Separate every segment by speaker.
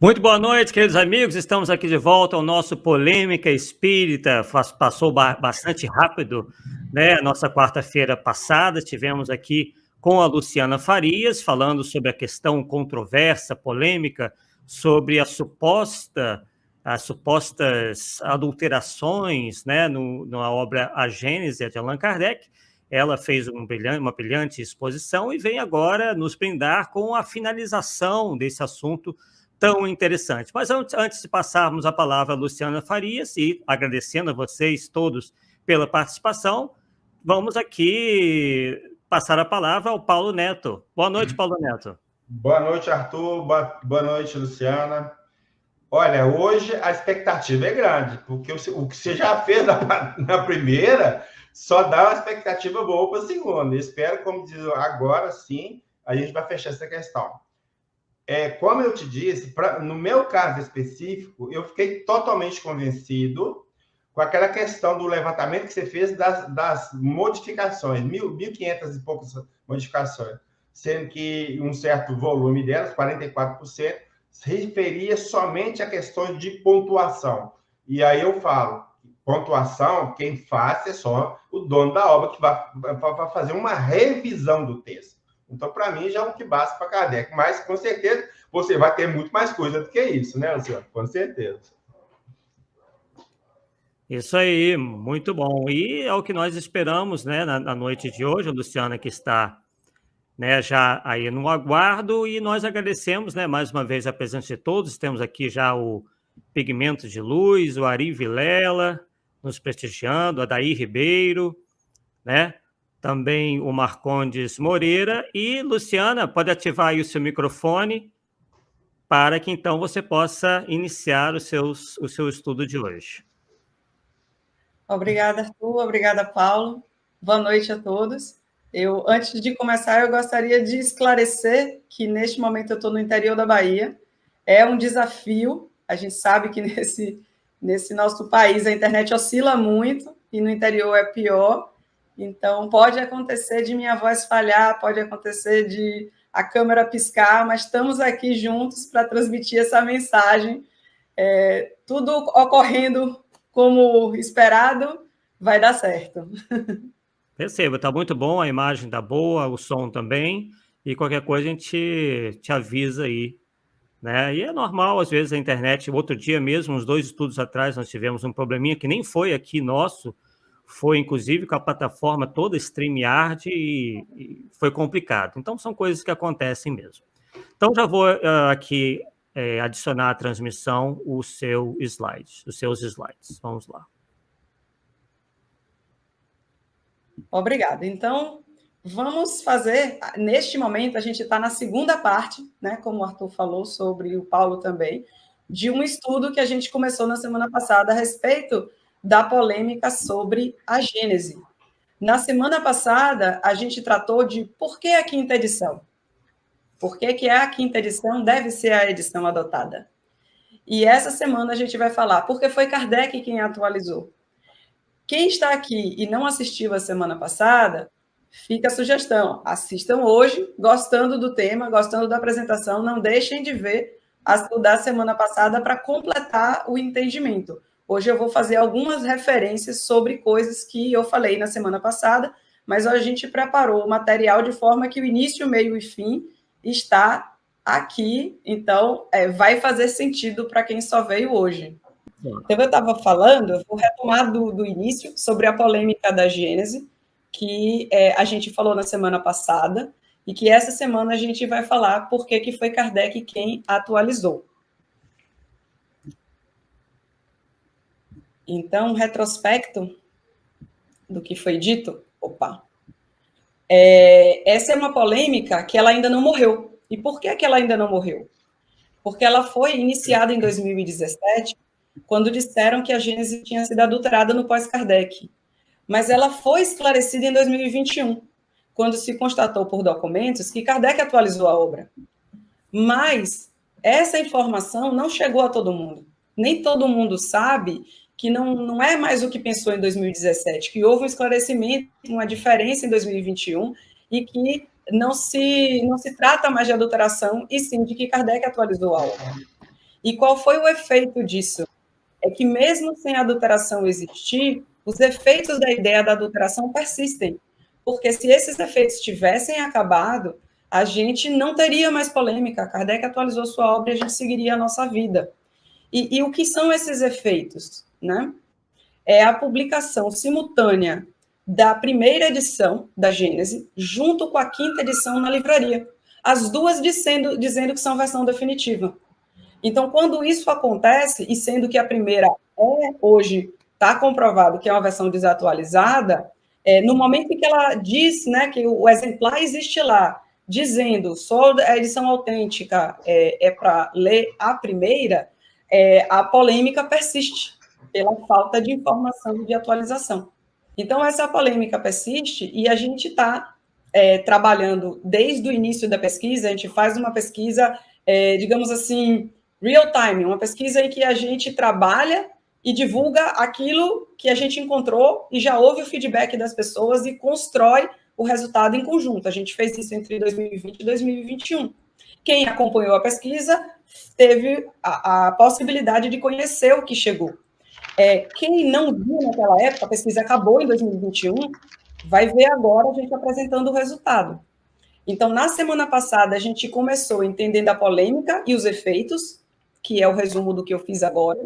Speaker 1: Muito boa noite, queridos amigos. Estamos aqui de volta ao nosso Polêmica Espírita. Passou bastante rápido, né? Nossa quarta-feira passada, estivemos aqui com a Luciana Farias, falando sobre a questão controversa, polêmica, sobre as supostas adulterações, né, na obra A Gênese, de Allan Kardec. Ela fez uma brilhante exposição e vem agora nos brindar com a finalização desse assunto tão interessante. Mas antes de passarmos a palavra a Luciana Farias, e agradecendo a vocês todos pela participação, vamos aqui passar a palavra ao Paulo Neto. Boa noite, Paulo Neto.
Speaker 2: Boa noite, Arthur. Boa noite, Luciana. Olha, hoje a expectativa é grande, porque o que você já fez na primeira só dá uma expectativa boa para a segunda. Espero, como diz agora, sim, a gente vai fechar essa questão. Como eu te disse, no meu caso específico, eu fiquei totalmente convencido com aquela questão do levantamento que você fez das modificações, 1.500 e poucas modificações, sendo que um certo volume delas, 44%, se referia somente a questões de pontuação. E aí eu falo, pontuação, quem faz é só o dono da obra, que vai fazer uma revisão do texto. Então, para mim, já é o que basta para Kardec. Mas, com certeza, você vai ter muito mais coisa do que isso, né, Luciano? Com certeza.
Speaker 1: Isso aí, muito bom. E é o que nós esperamos, né, na noite de hoje, a Luciana que está, né, já aí no aguardo, e nós agradecemos, né, mais uma vez a presença de todos. Temos aqui já o Pigmento de Luz, o Ari Vilela nos prestigiando, a Daí Ribeiro, né? Também o Marcondes Moreira. E, Luciana, pode ativar aí o seu microfone para que, então, você possa iniciar o seu estudo de hoje.
Speaker 3: Obrigada, Arthur. Obrigada, Paulo. Boa noite a todos. Antes de começar, eu gostaria de esclarecer que, neste momento, eu estou no interior da Bahia. É um desafio. A gente sabe que nesse nosso país a internet oscila muito e no interior é pior. Então, pode acontecer de minha voz falhar, pode acontecer de a câmera piscar, mas estamos aqui juntos para transmitir essa mensagem. Tudo ocorrendo como esperado, vai dar certo.
Speaker 1: Perceba, está muito bom, a imagem está boa, o som também, e qualquer coisa a gente te avisa aí, né? E é normal, às vezes, a internet. Outro dia mesmo, uns 2 estudos atrás, nós tivemos um probleminha que nem foi aqui nosso, foi inclusive com a plataforma toda StreamYard e foi complicado. Então, são coisas que acontecem mesmo. Então, já vou aqui adicionar à transmissão os seus slides. Vamos lá.
Speaker 3: Obrigada. Então, vamos fazer, neste momento, a gente está na segunda parte, né, como o Arthur falou, sobre o Paulo também, de um estudo que a gente começou na semana passada a respeito da polêmica sobre a Gênese. Na semana passada, a gente tratou de por que a quinta edição? Por que a quinta edição deve ser a edição adotada? E essa semana a gente vai falar porque foi Kardec quem atualizou. Quem está aqui e não assistiu a semana passada, fica a sugestão. Assistam hoje, gostando do tema, gostando da apresentação, não deixem de ver o da semana passada para completar o entendimento. Hoje eu vou fazer algumas referências sobre coisas que eu falei na semana passada, mas a gente preparou o material de forma que o início, meio e fim está aqui, então vai fazer sentido para quem só veio hoje. Então, eu estava falando, eu vou retomar do início, sobre a polêmica da Gênese, que a gente falou na semana passada, e que essa semana a gente vai falar por que foi Kardec quem atualizou. Então, retrospecto do que foi dito, essa é uma polêmica que ela ainda não morreu. E por que ela ainda não morreu? Porque ela foi iniciada em 2017, quando disseram que a Gênese tinha sido adulterada no pós-Kardec. Mas ela foi esclarecida em 2021, quando se constatou por documentos que Kardec atualizou a obra. Mas essa informação não chegou a todo mundo. Nem todo mundo sabe que não é mais o que pensou em 2017, que houve um esclarecimento, uma diferença em 2021, e que não se trata mais de adulteração, e sim de que Kardec atualizou a obra. E qual foi o efeito disso? É que mesmo sem a adulteração existir, os efeitos da ideia da adulteração persistem. Porque se esses efeitos tivessem acabado, a gente não teria mais polêmica. Kardec atualizou sua obra e a gente seguiria a nossa vida. E o que são esses efeitos? Né? É a publicação simultânea da primeira edição da Gênese, junto com a quinta edição na livraria. As duas dizendo que são versão definitiva. Então, quando isso acontece, e sendo que a primeira hoje está comprovado que é uma versão desatualizada, no momento em que ela diz, né, que o exemplar existe lá, dizendo só a edição autêntica para ler a primeira, a polêmica persiste pela falta de informação e de atualização. Então, essa polêmica persiste e a gente está trabalhando desde o início da pesquisa, a gente faz uma pesquisa, digamos assim, real time, uma pesquisa em que a gente trabalha e divulga aquilo que a gente encontrou e já ouve o feedback das pessoas e constrói o resultado em conjunto. A gente fez isso entre 2020 e 2021. Quem acompanhou a pesquisa teve a possibilidade de conhecer o que chegou. Quem não viu naquela época, a pesquisa acabou em 2021, vai ver agora a gente apresentando o resultado. Então, na semana passada, a gente começou entendendo a polêmica e os efeitos, que é o resumo do que eu fiz agora,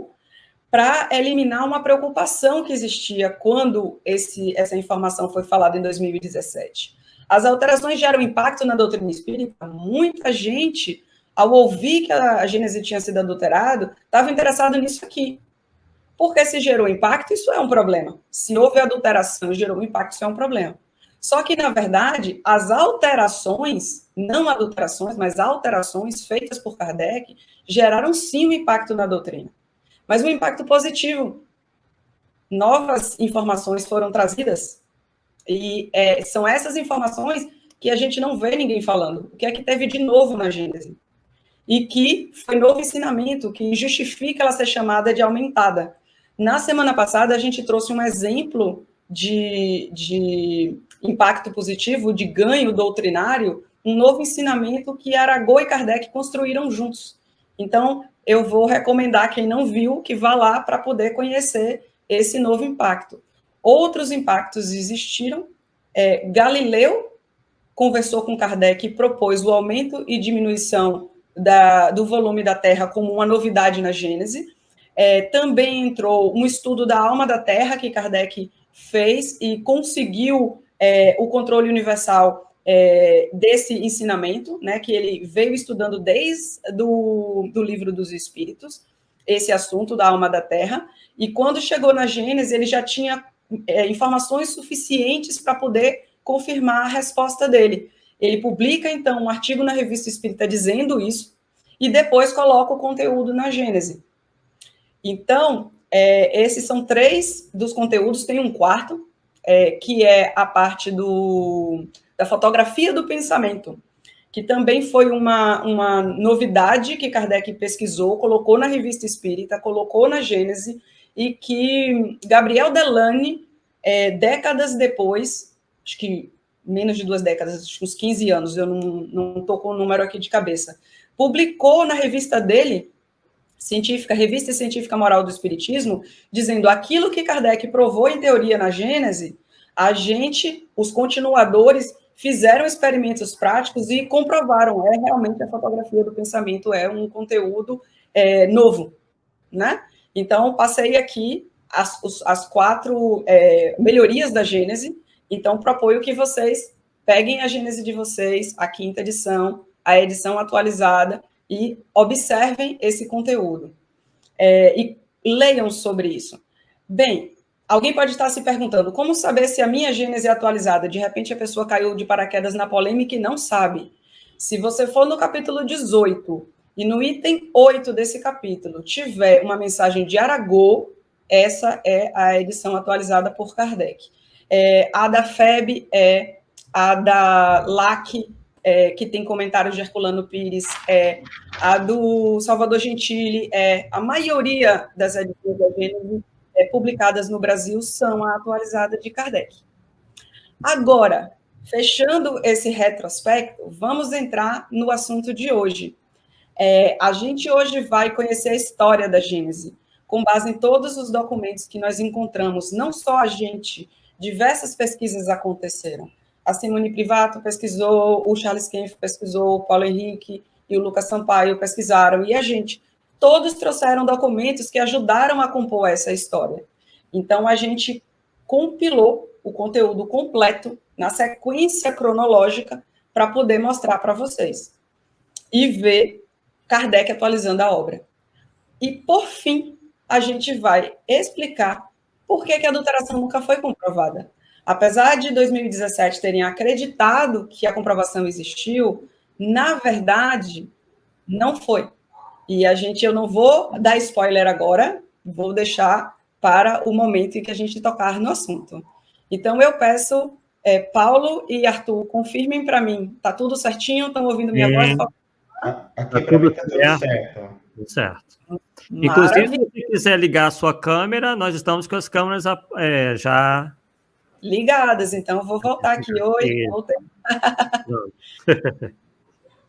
Speaker 3: para eliminar uma preocupação que existia quando essa informação foi falada em 2017. As alterações geram impacto na doutrina espírita. Muita gente, ao ouvir que a Gênese tinha sido adulterado, estava interessado nisso aqui. Porque se gerou impacto, isso é um problema. Se houve adulteração e gerou impacto, isso é um problema. Só que, na verdade, as alterações, não adulterações, mas alterações feitas por Kardec, geraram sim um impacto na doutrina. Mas um impacto positivo. Novas informações foram trazidas, e são essas informações que a gente não vê ninguém falando. O que é que teve de novo na Gênese? E que foi novo ensinamento, que justifica ela ser chamada de aumentada. Na semana passada, a gente trouxe um exemplo de impacto positivo, de ganho doutrinário, um novo ensinamento que Arago e Kardec construíram juntos. Então, eu vou recomendar quem não viu que vá lá para poder conhecer esse novo impacto. Outros impactos existiram. Galileu conversou com Kardec e propôs o aumento e diminuição do volume da Terra como uma novidade na Gênese. Também entrou um estudo da alma da Terra que Kardec fez e conseguiu o controle universal desse ensinamento, né, que ele veio estudando desde do Livro dos Espíritos, esse assunto da alma da Terra, e quando chegou na Gênese, ele já tinha informações suficientes para poder confirmar a resposta dele. Ele publica, então, um artigo na Revista Espírita dizendo isso, e depois coloca o conteúdo na Gênese. Então, esses são 3 dos conteúdos, tem um quarto, que é a parte da fotografia do pensamento, que também foi uma novidade que Kardec pesquisou, colocou na Revista Espírita, colocou na Gênese, e que Gabriel Delane, décadas depois, acho que menos de 2 décadas, acho que uns 15 anos, eu não estou com o número aqui de cabeça, publicou na revista dele, científica, Revista Científica Moral do Espiritismo, dizendo aquilo que Kardec provou em teoria na Gênese, os continuadores, fizeram experimentos práticos e comprovaram, realmente a fotografia do pensamento é um conteúdo novo, né? Então, passei aqui as 4 melhorias da Gênese, então proponho que vocês peguem a Gênese de vocês, a 5ª edição, a edição atualizada, e observem esse conteúdo. E leiam sobre isso. Bem, alguém pode estar se perguntando, como saber se a minha Gênese é atualizada? De repente a pessoa caiu de paraquedas na polêmica e não sabe. Se você for no capítulo 18 e no item 8 desse capítulo tiver uma mensagem de Arago, essa é a edição atualizada por Kardec. A da FEB a da LAC, que tem comentários de Herculano Pires, a do Salvador Gentili, a maioria das edições da Gênese publicadas no Brasil são a atualizada de Kardec. Agora, fechando esse retrospecto, vamos entrar no assunto de hoje. A gente hoje vai conhecer a história da Gênese, com base em todos os documentos que nós encontramos, não só a gente, diversas pesquisas aconteceram. A Simone Privato pesquisou, o Charles Kempf pesquisou, o Paulo Henrique e o Lucas Sampaio pesquisaram, e a gente, todos trouxeram documentos que ajudaram a compor essa história. Então, a gente compilou o conteúdo completo na sequência cronológica para poder mostrar para vocês. E ver Kardec atualizando a obra. E, por fim, a gente vai explicar por que a adulteração nunca foi comprovada. Apesar de 2017 terem acreditado que a comprovação existiu, na verdade, não foi. E eu não vou dar spoiler agora, vou deixar para o momento em que a gente tocar no assunto. Então, eu peço, Paulo e Arthur, confirmem para mim, está tudo certinho? Estão ouvindo minha voz?
Speaker 2: Aqui para mim está tudo certo.
Speaker 1: Tudo certo.
Speaker 3: Maravilha.
Speaker 1: Inclusive, se você quiser ligar a sua câmera, nós estamos com as câmeras já
Speaker 3: ligadas. Então, eu vou voltar aqui. Oi, voltei.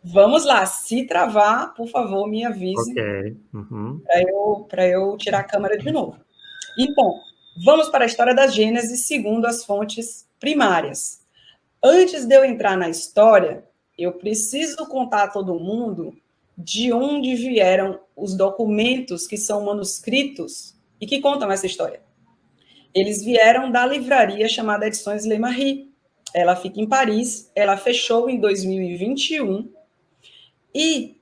Speaker 3: Vamos lá. Se travar, por favor, me avise.
Speaker 1: Ok. Uhum.
Speaker 3: Para eu tirar a câmera de novo. Então, vamos para a história da Gênese segundo as fontes primárias. Antes de eu entrar na história, eu preciso contar a todo mundo de onde vieram os documentos que são manuscritos e que contam essa história. Eles vieram da livraria chamada Edições Le Marie. Ela fica em Paris, ela fechou em 2021 e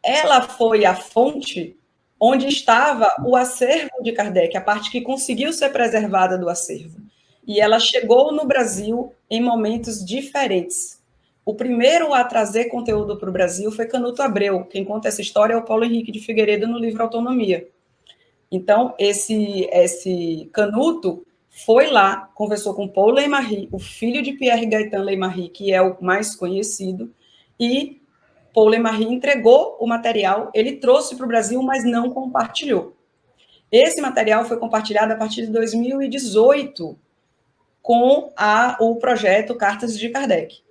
Speaker 3: ela foi a fonte onde estava o acervo de Kardec, a parte que conseguiu ser preservada do acervo. E ela chegou no Brasil em momentos diferentes. O primeiro a trazer conteúdo para o Brasil foi Canuto Abreu. Quem conta essa história é o Paulo Henrique de Figueiredo no livro Autonomia. Então, esse Canuto foi lá, conversou com Paul Leymarie, o filho de Pierre Gaëtan Leymarie, que é o mais conhecido, e Paul Leymarie entregou o material, ele trouxe para o Brasil, mas não compartilhou. Esse material foi compartilhado a partir de 2018 com o projeto Cartas de Kardec.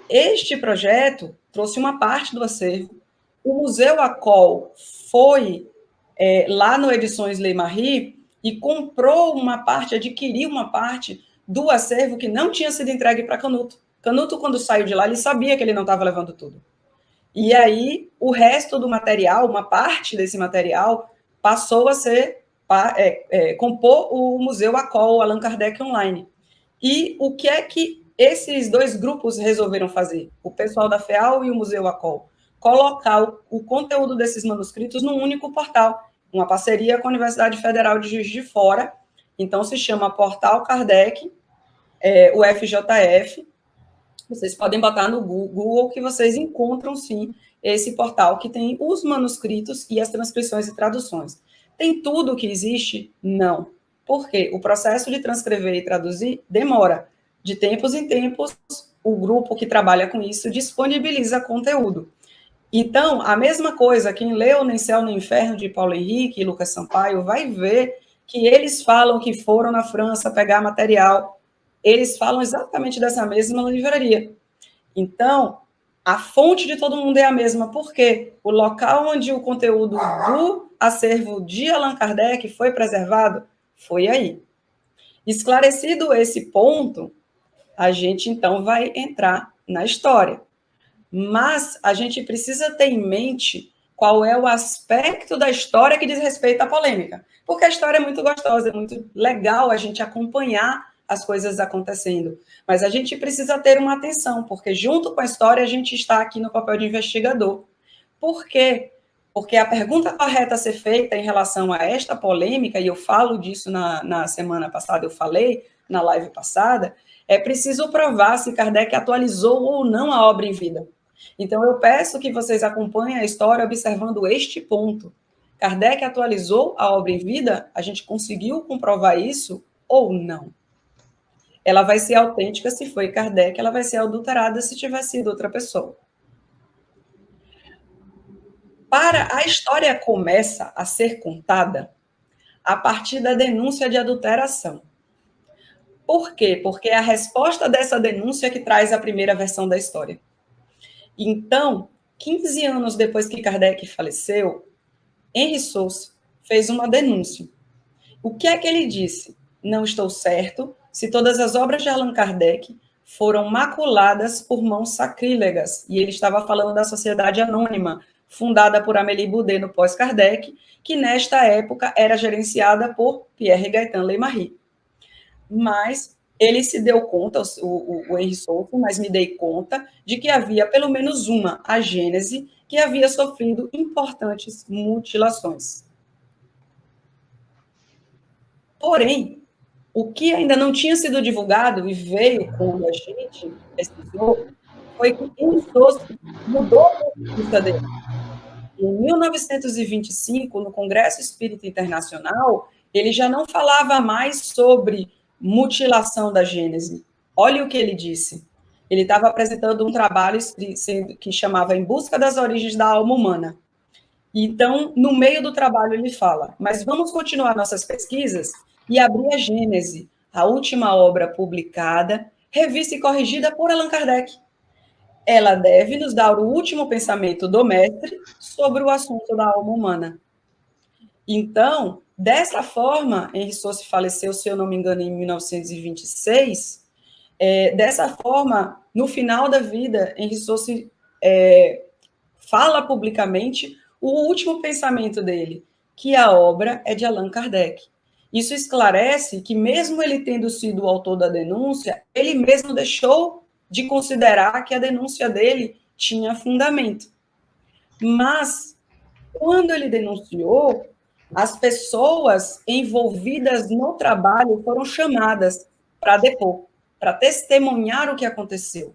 Speaker 3: Este projeto trouxe uma parte do acervo. O Museu Acol foi lá no Edições Le Marie e comprou uma parte, adquiriu uma parte do acervo que não tinha sido entregue para Canuto. Canuto, quando saiu de lá, ele sabia que ele não estava levando tudo. E aí, o resto do material, uma parte desse material, passou a compor o Museu Acol, Allan Kardec Online. E o que é que esses dois grupos resolveram fazer? O pessoal da FEAL e o Museu Acol. Colocar o conteúdo desses manuscritos num único portal, uma parceria com a Universidade Federal de Juiz de Fora. Então, se chama Portal Kardec, o FJF. Vocês podem botar no Google que vocês encontram, sim, esse portal que tem os manuscritos e as transcrições e traduções. Tem tudo o que existe? Não. Por quê? O processo de transcrever e traduzir demora. De tempos em tempos, o grupo que trabalha com isso disponibiliza conteúdo. Então, a mesma coisa, quem leu Nem Céu nem Inferno, de Paulo Henrique e Lucas Sampaio, vai ver que eles falam que foram na França pegar material. Eles falam exatamente dessa mesma livraria. Então, a fonte de todo mundo é a mesma. Por quê? O local onde o conteúdo do acervo de Allan Kardec foi preservado foi aí. Esclarecido esse ponto, a gente, então, vai entrar na história. Mas a gente precisa ter em mente qual é o aspecto da história que diz respeito à polêmica. Porque a história é muito gostosa, é muito legal a gente acompanhar as coisas acontecendo. Mas a gente precisa ter uma atenção, porque junto com a história a gente está aqui no papel de investigador. Por quê? Porque a pergunta correta a ser feita em relação a esta polêmica, e eu falo disso na semana passada, eu falei na live passada, é preciso provar se Kardec atualizou ou não a obra em vida. Então, eu peço que vocês acompanhem a história observando este ponto. Kardec atualizou a obra em vida? A gente conseguiu comprovar isso ou não? Ela vai ser autêntica se foi Kardec, ela vai ser adulterada se tiver sido outra pessoa. A história começa a ser contada a partir da denúncia de adulteração. Por quê? Porque é a resposta dessa denúncia que traz a primeira versão da história. Então, 15 anos depois que Kardec faleceu, Henri Sauce fez uma denúncia. O que é que ele disse? Não estou certo se todas as obras de Allan Kardec foram maculadas por mãos sacrílegas. E ele estava falando da Sociedade Anônima, fundada por Amélie Boudet no pós-Kardec, que nesta época era gerenciada por Pierre Gaëtan Leymarie. Mas ele se deu conta, o Henri Sauce, mas me dei conta de que havia pelo menos uma, a Gênese, que havia sofrido importantes mutilações. Porém, o que ainda não tinha sido divulgado e veio quando a gente pesquisou foi que Henri Sauce mudou a postura dele. Em 1925, no Congresso Espírita Internacional, ele já não falava mais sobre mutilação da Gênese. Olha o que ele disse. Ele estava apresentando um trabalho que chamava Em Busca das Origens da Alma Humana. Então, no meio do trabalho, ele fala, mas vamos continuar nossas pesquisas e abrir a Gênese, a última obra publicada, revista e corrigida por Allan Kardec. Ela deve nos dar o último pensamento do mestre sobre o assunto da alma humana. Então, dessa forma, Henri Sauce faleceu, se eu não me engano, em 1926. Dessa forma, no final da vida, Henri Sauce fala publicamente o último pensamento dele, que a obra é de Allan Kardec. Isso esclarece que, mesmo ele tendo sido o autor da denúncia, ele mesmo deixou de considerar que a denúncia dele tinha fundamento. Mas, quando ele denunciou, as pessoas envolvidas no trabalho foram chamadas para depor, para testemunhar o que aconteceu.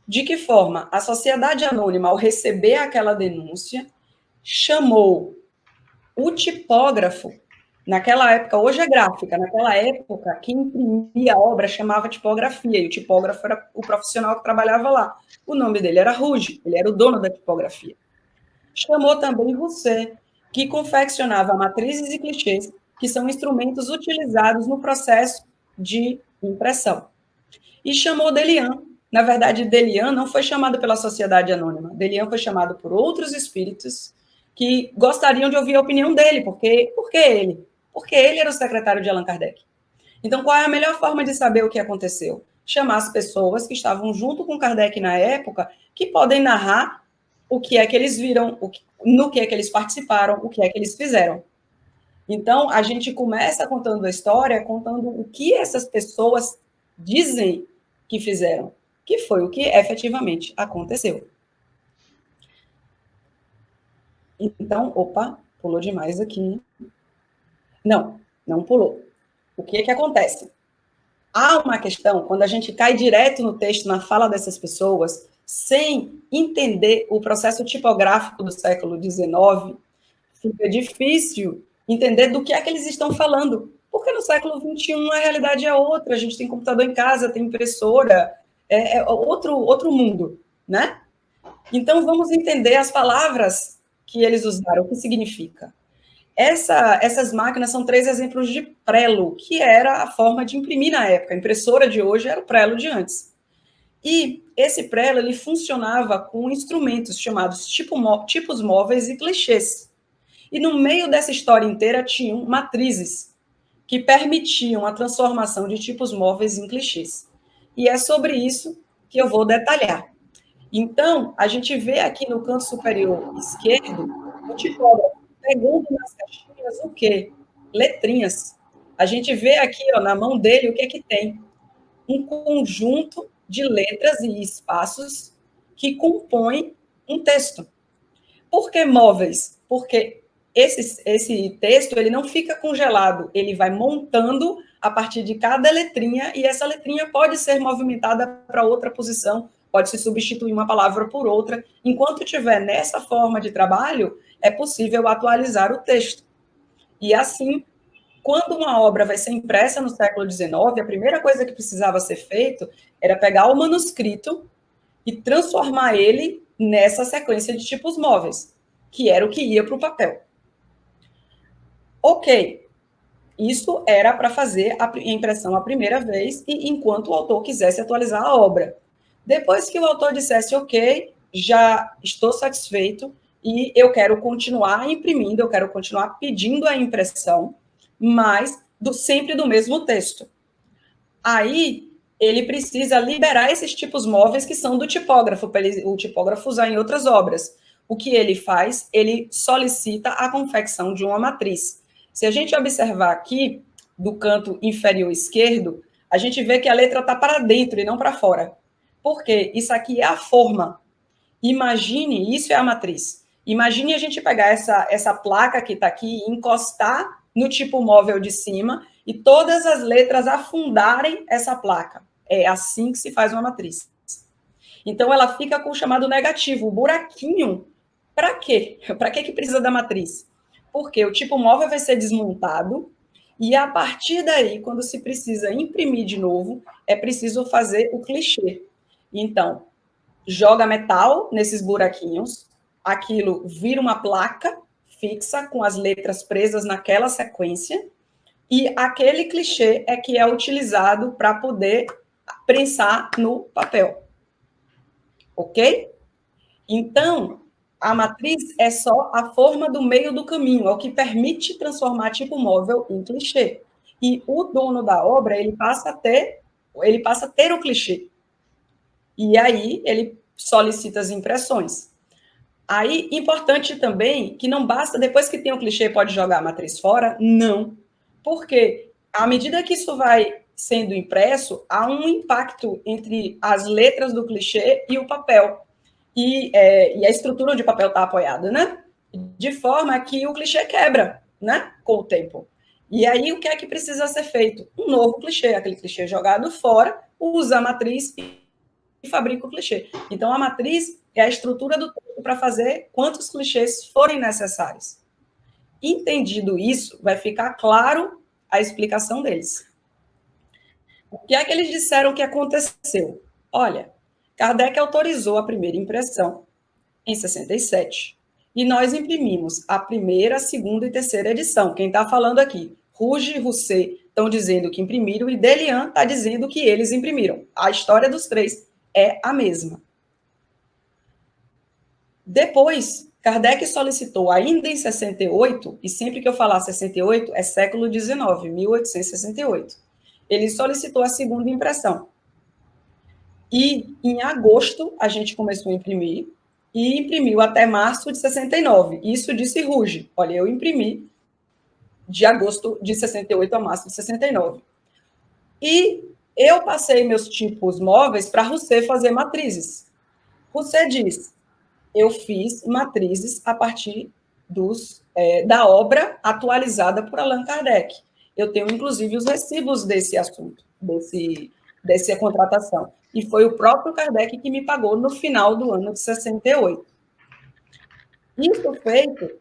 Speaker 3: De que forma? A Sociedade Anônima, ao receber aquela denúncia, chamou o tipógrafo. Naquela época, hoje é gráfica, naquela época, quem imprimia a obra chamava tipografia, e o tipógrafo era o profissional que trabalhava lá. O nome dele era Rouge, ele era o dono da tipografia. Chamou também Rousset, que confeccionava matrizes e clichês, que são instrumentos utilizados no processo de impressão. E chamou Delian. Na verdade, Delian não foi chamado pela Sociedade Anônima, Delian foi chamado por outros espíritos que gostariam de ouvir a opinião dele. Por que ele? Porque ele era o secretário de Allan Kardec. Então, qual é a melhor forma de saber o que aconteceu? Chamar as pessoas que estavam junto com Kardec na época, que podem narrar o que é que eles viram, no que é que eles participaram, o que é que eles fizeram. Então, a gente começa contando a história, contando o que essas pessoas dizem que fizeram, que foi o que efetivamente aconteceu. Então, opa, pulou demais aqui. Não pulou. O que é que acontece? Há uma questão, quando a gente cai direto no texto, na fala dessas pessoas, sem entender o processo tipográfico do século XIX, fica difícil entender do que é que eles estão falando. Porque no século XXI a realidade é outra, a gente tem computador em casa, tem impressora, é outro mundo, né? Então, vamos entender as palavras que eles usaram, o que significa. Essas máquinas são 3 exemplos de prelo, que era a forma de imprimir na época. A impressora de hoje era o prelo de antes. E esse prelo ele funcionava com instrumentos chamados tipos móveis e clichês. E no meio dessa história inteira tinham matrizes que permitiam a transformação de tipos móveis em clichês. E é sobre isso que eu vou detalhar. Então, a gente vê aqui no canto superior esquerdo o tipógrafo pegando nas caixinhas o quê? Letrinhas. A gente vê aqui, ó, na mão dele o que é que tem? Um conjunto de letras e espaços que compõem um texto. Por que móveis? Porque esse texto ele não fica congelado, ele vai montando a partir de cada letrinha, e essa letrinha pode ser movimentada para outra posição, pode se substituir uma palavra por outra. Enquanto estiver nessa forma de trabalho, é possível atualizar o texto. E assim, quando uma obra vai ser impressa no século XIX, a primeira coisa que precisava ser feito era pegar o manuscrito e transformar ele nessa sequência de tipos móveis, que era o que ia para o papel. Ok, isso era para fazer a impressão a primeira vez e enquanto o autor quisesse atualizar a obra. Depois que o autor dissesse ok, já estou satisfeito e eu quero continuar imprimindo, eu quero continuar pedindo a impressão, mas sempre do mesmo texto. Aí, ele precisa liberar esses tipos móveis que são do tipógrafo, para o tipógrafo usar em outras obras. O que ele faz? Ele solicita a confecção de uma matriz. Se a gente observar aqui, do canto inferior esquerdo, a gente vê que a letra está para dentro e não para fora. Por quê? Isso aqui é a forma. Imagine, isso é a matriz. Imagine a gente pegar essa placa que está aqui e encostar no tipo móvel de cima e todas as letras afundarem essa placa. É assim que se faz uma matriz. Então, ela fica com o chamado negativo, o buraquinho. Para quê? Para que precisa da matriz? Porque o tipo móvel vai ser desmontado e, a partir daí, quando se precisa imprimir de novo, é preciso fazer o clichê. Então, joga metal nesses buraquinhos, aquilo vira uma placa fixa com as letras presas naquela sequência, e aquele clichê é que é utilizado para poder prensar no papel. Ok? Então, a matriz é só a forma do meio do caminho, é o que permite transformar tipo móvel em clichê. E o dono da obra, ele passa a ter o clichê. E aí, ele solicita as impressões. Aí, importante também que não basta, depois que tem o clichê, pode jogar a matriz fora? Não. Porque, à medida que isso vai sendo impresso, há um impacto entre as letras do clichê e o papel. E a estrutura onde o papel está apoiado, né? De forma que o clichê quebra, né? Com o tempo. E aí, o que é que precisa ser feito? Um novo clichê, aquele clichê jogado fora, usa a matriz e fabrica o clichê. Então, a matriz é a estrutura do texto para fazer quantos clichês forem necessários. Entendido isso, vai ficar claro a explicação deles. O que é que eles disseram que aconteceu? Olha, Kardec autorizou a primeira impressão em 67, e nós imprimimos a primeira, a segunda e terceira edição. Quem está falando aqui? Rouge e Rousset estão dizendo que imprimiram, e Delian está dizendo que eles imprimiram. A história dos três é a mesma. Depois, Kardec solicitou, ainda em 68, e sempre que eu falar 68, é século XIX, 1868. Ele solicitou a segunda impressão. E, em agosto, a gente começou a imprimir, e imprimiu até março de 69. Isso disse Rouge. Olha, eu imprimi de agosto de 68 a março de 69. E eu passei meus tipos móveis para Rousset fazer matrizes. Rousset diz, eu fiz matrizes a partir da obra atualizada por Allan Kardec. Eu tenho, inclusive, os recibos desse assunto, dessa contratação. E foi o próprio Kardec que me pagou no final do ano de 68. Isso feito,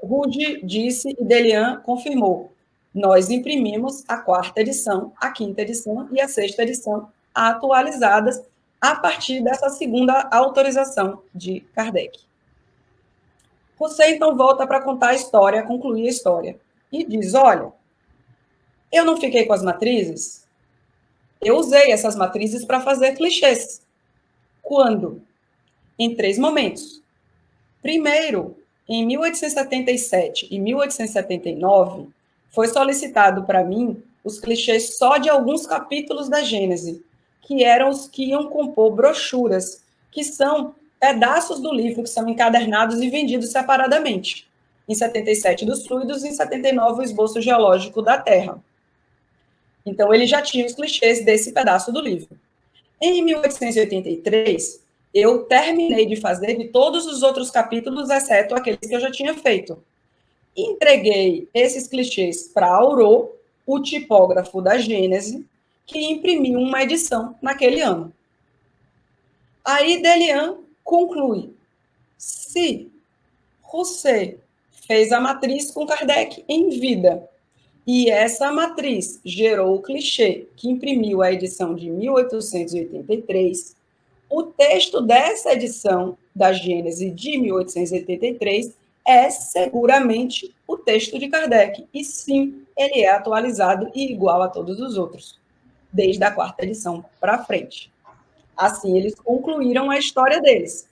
Speaker 3: Rouge disse e Delian confirmou. Nós imprimimos a quarta edição, a quinta edição e a sexta edição atualizadas a partir dessa segunda autorização de Kardec. Você, então, volta para contar a história, concluir a história. E diz, olha, eu não fiquei com as matrizes, eu usei essas matrizes para fazer clichês. Quando? Em 3 momentos. Primeiro, em 1877 e 1879, foi solicitado para mim os clichês só de alguns capítulos da Gênese, que eram os que iam compor brochuras, que são pedaços do livro que são encadernados e vendidos separadamente. Em 77, dos fluidos, e em 79, o esboço geológico da Terra. Então, ele já tinha os clichês desse pedaço do livro. Em 1883, eu terminei de fazer de todos os outros capítulos, exceto aqueles que eu já tinha feito. Entreguei esses clichês para Aurô, o tipógrafo da Gênese, que imprimiu uma edição naquele ano. Aí Delian conclui, se Rousset fez a matriz com Kardec em vida, e essa matriz gerou o clichê que imprimiu a edição de 1883, o texto dessa edição da Gênese de 1883 é seguramente o texto de Kardec. E sim, ele é atualizado e igual a todos os outros, desde a quarta edição para frente. Assim, eles concluíram a história deles.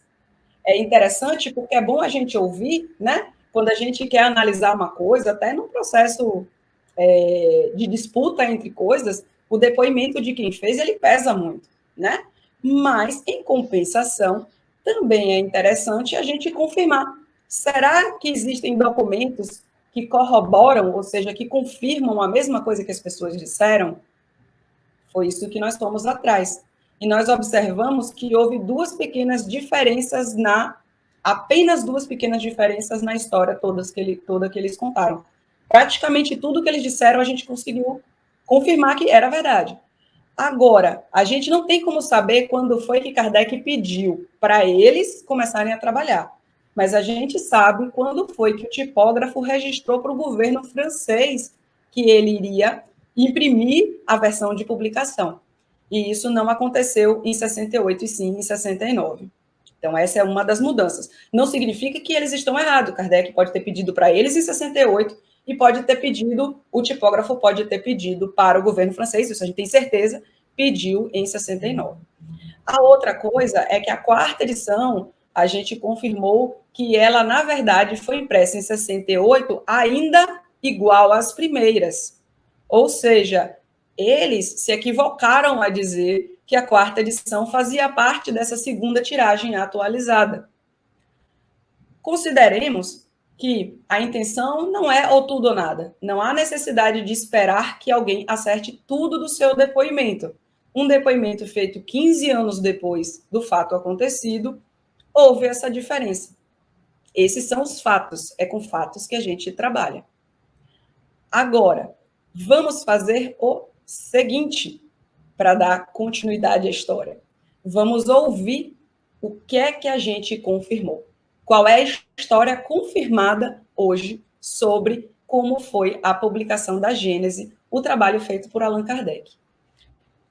Speaker 3: É interessante porque é bom a gente ouvir, né? Quando a gente quer analisar uma coisa, até num processo de disputa entre coisas, o depoimento de quem fez, ele pesa muito, né? Mas, em compensação, também é interessante a gente confirmar. Será que existem documentos que corroboram, ou seja, que confirmam a mesma coisa que as pessoas disseram? Foi isso que nós fomos atrás. E nós observamos que houve apenas duas pequenas diferenças na história toda que eles contaram. Praticamente tudo que eles disseram a gente conseguiu confirmar que era verdade. Agora, a gente não tem como saber quando foi que Kardec pediu para eles começarem a trabalhar. Mas a gente sabe quando foi que o tipógrafo registrou para o governo francês que ele iria imprimir a versão de publicação. E isso não aconteceu em 68, e sim em 69. Então, essa é uma das mudanças. Não significa que eles estão errados. Kardec pode ter pedido para eles em 68 e pode ter pedido, o tipógrafo pode ter pedido para o governo francês, isso a gente tem certeza, pediu em 69. A outra coisa é que a quarta edição, a gente confirmou que ela, na verdade, foi impressa em 68, ainda igual às primeiras. Ou seja, eles se equivocaram a dizer que a quarta edição fazia parte dessa segunda tiragem atualizada. Consideremos que a intenção não é ou tudo ou nada. Não há necessidade de esperar que alguém acerte tudo do seu depoimento. Um depoimento feito 15 anos depois do fato acontecido, houve essa diferença. Esses são os fatos, é com fatos que a gente trabalha. Agora, vamos fazer o seguinte, para dar continuidade à história. Vamos ouvir o que é que a gente confirmou. Qual é a história confirmada hoje sobre como foi a publicação da Gênese, o trabalho feito por Allan Kardec.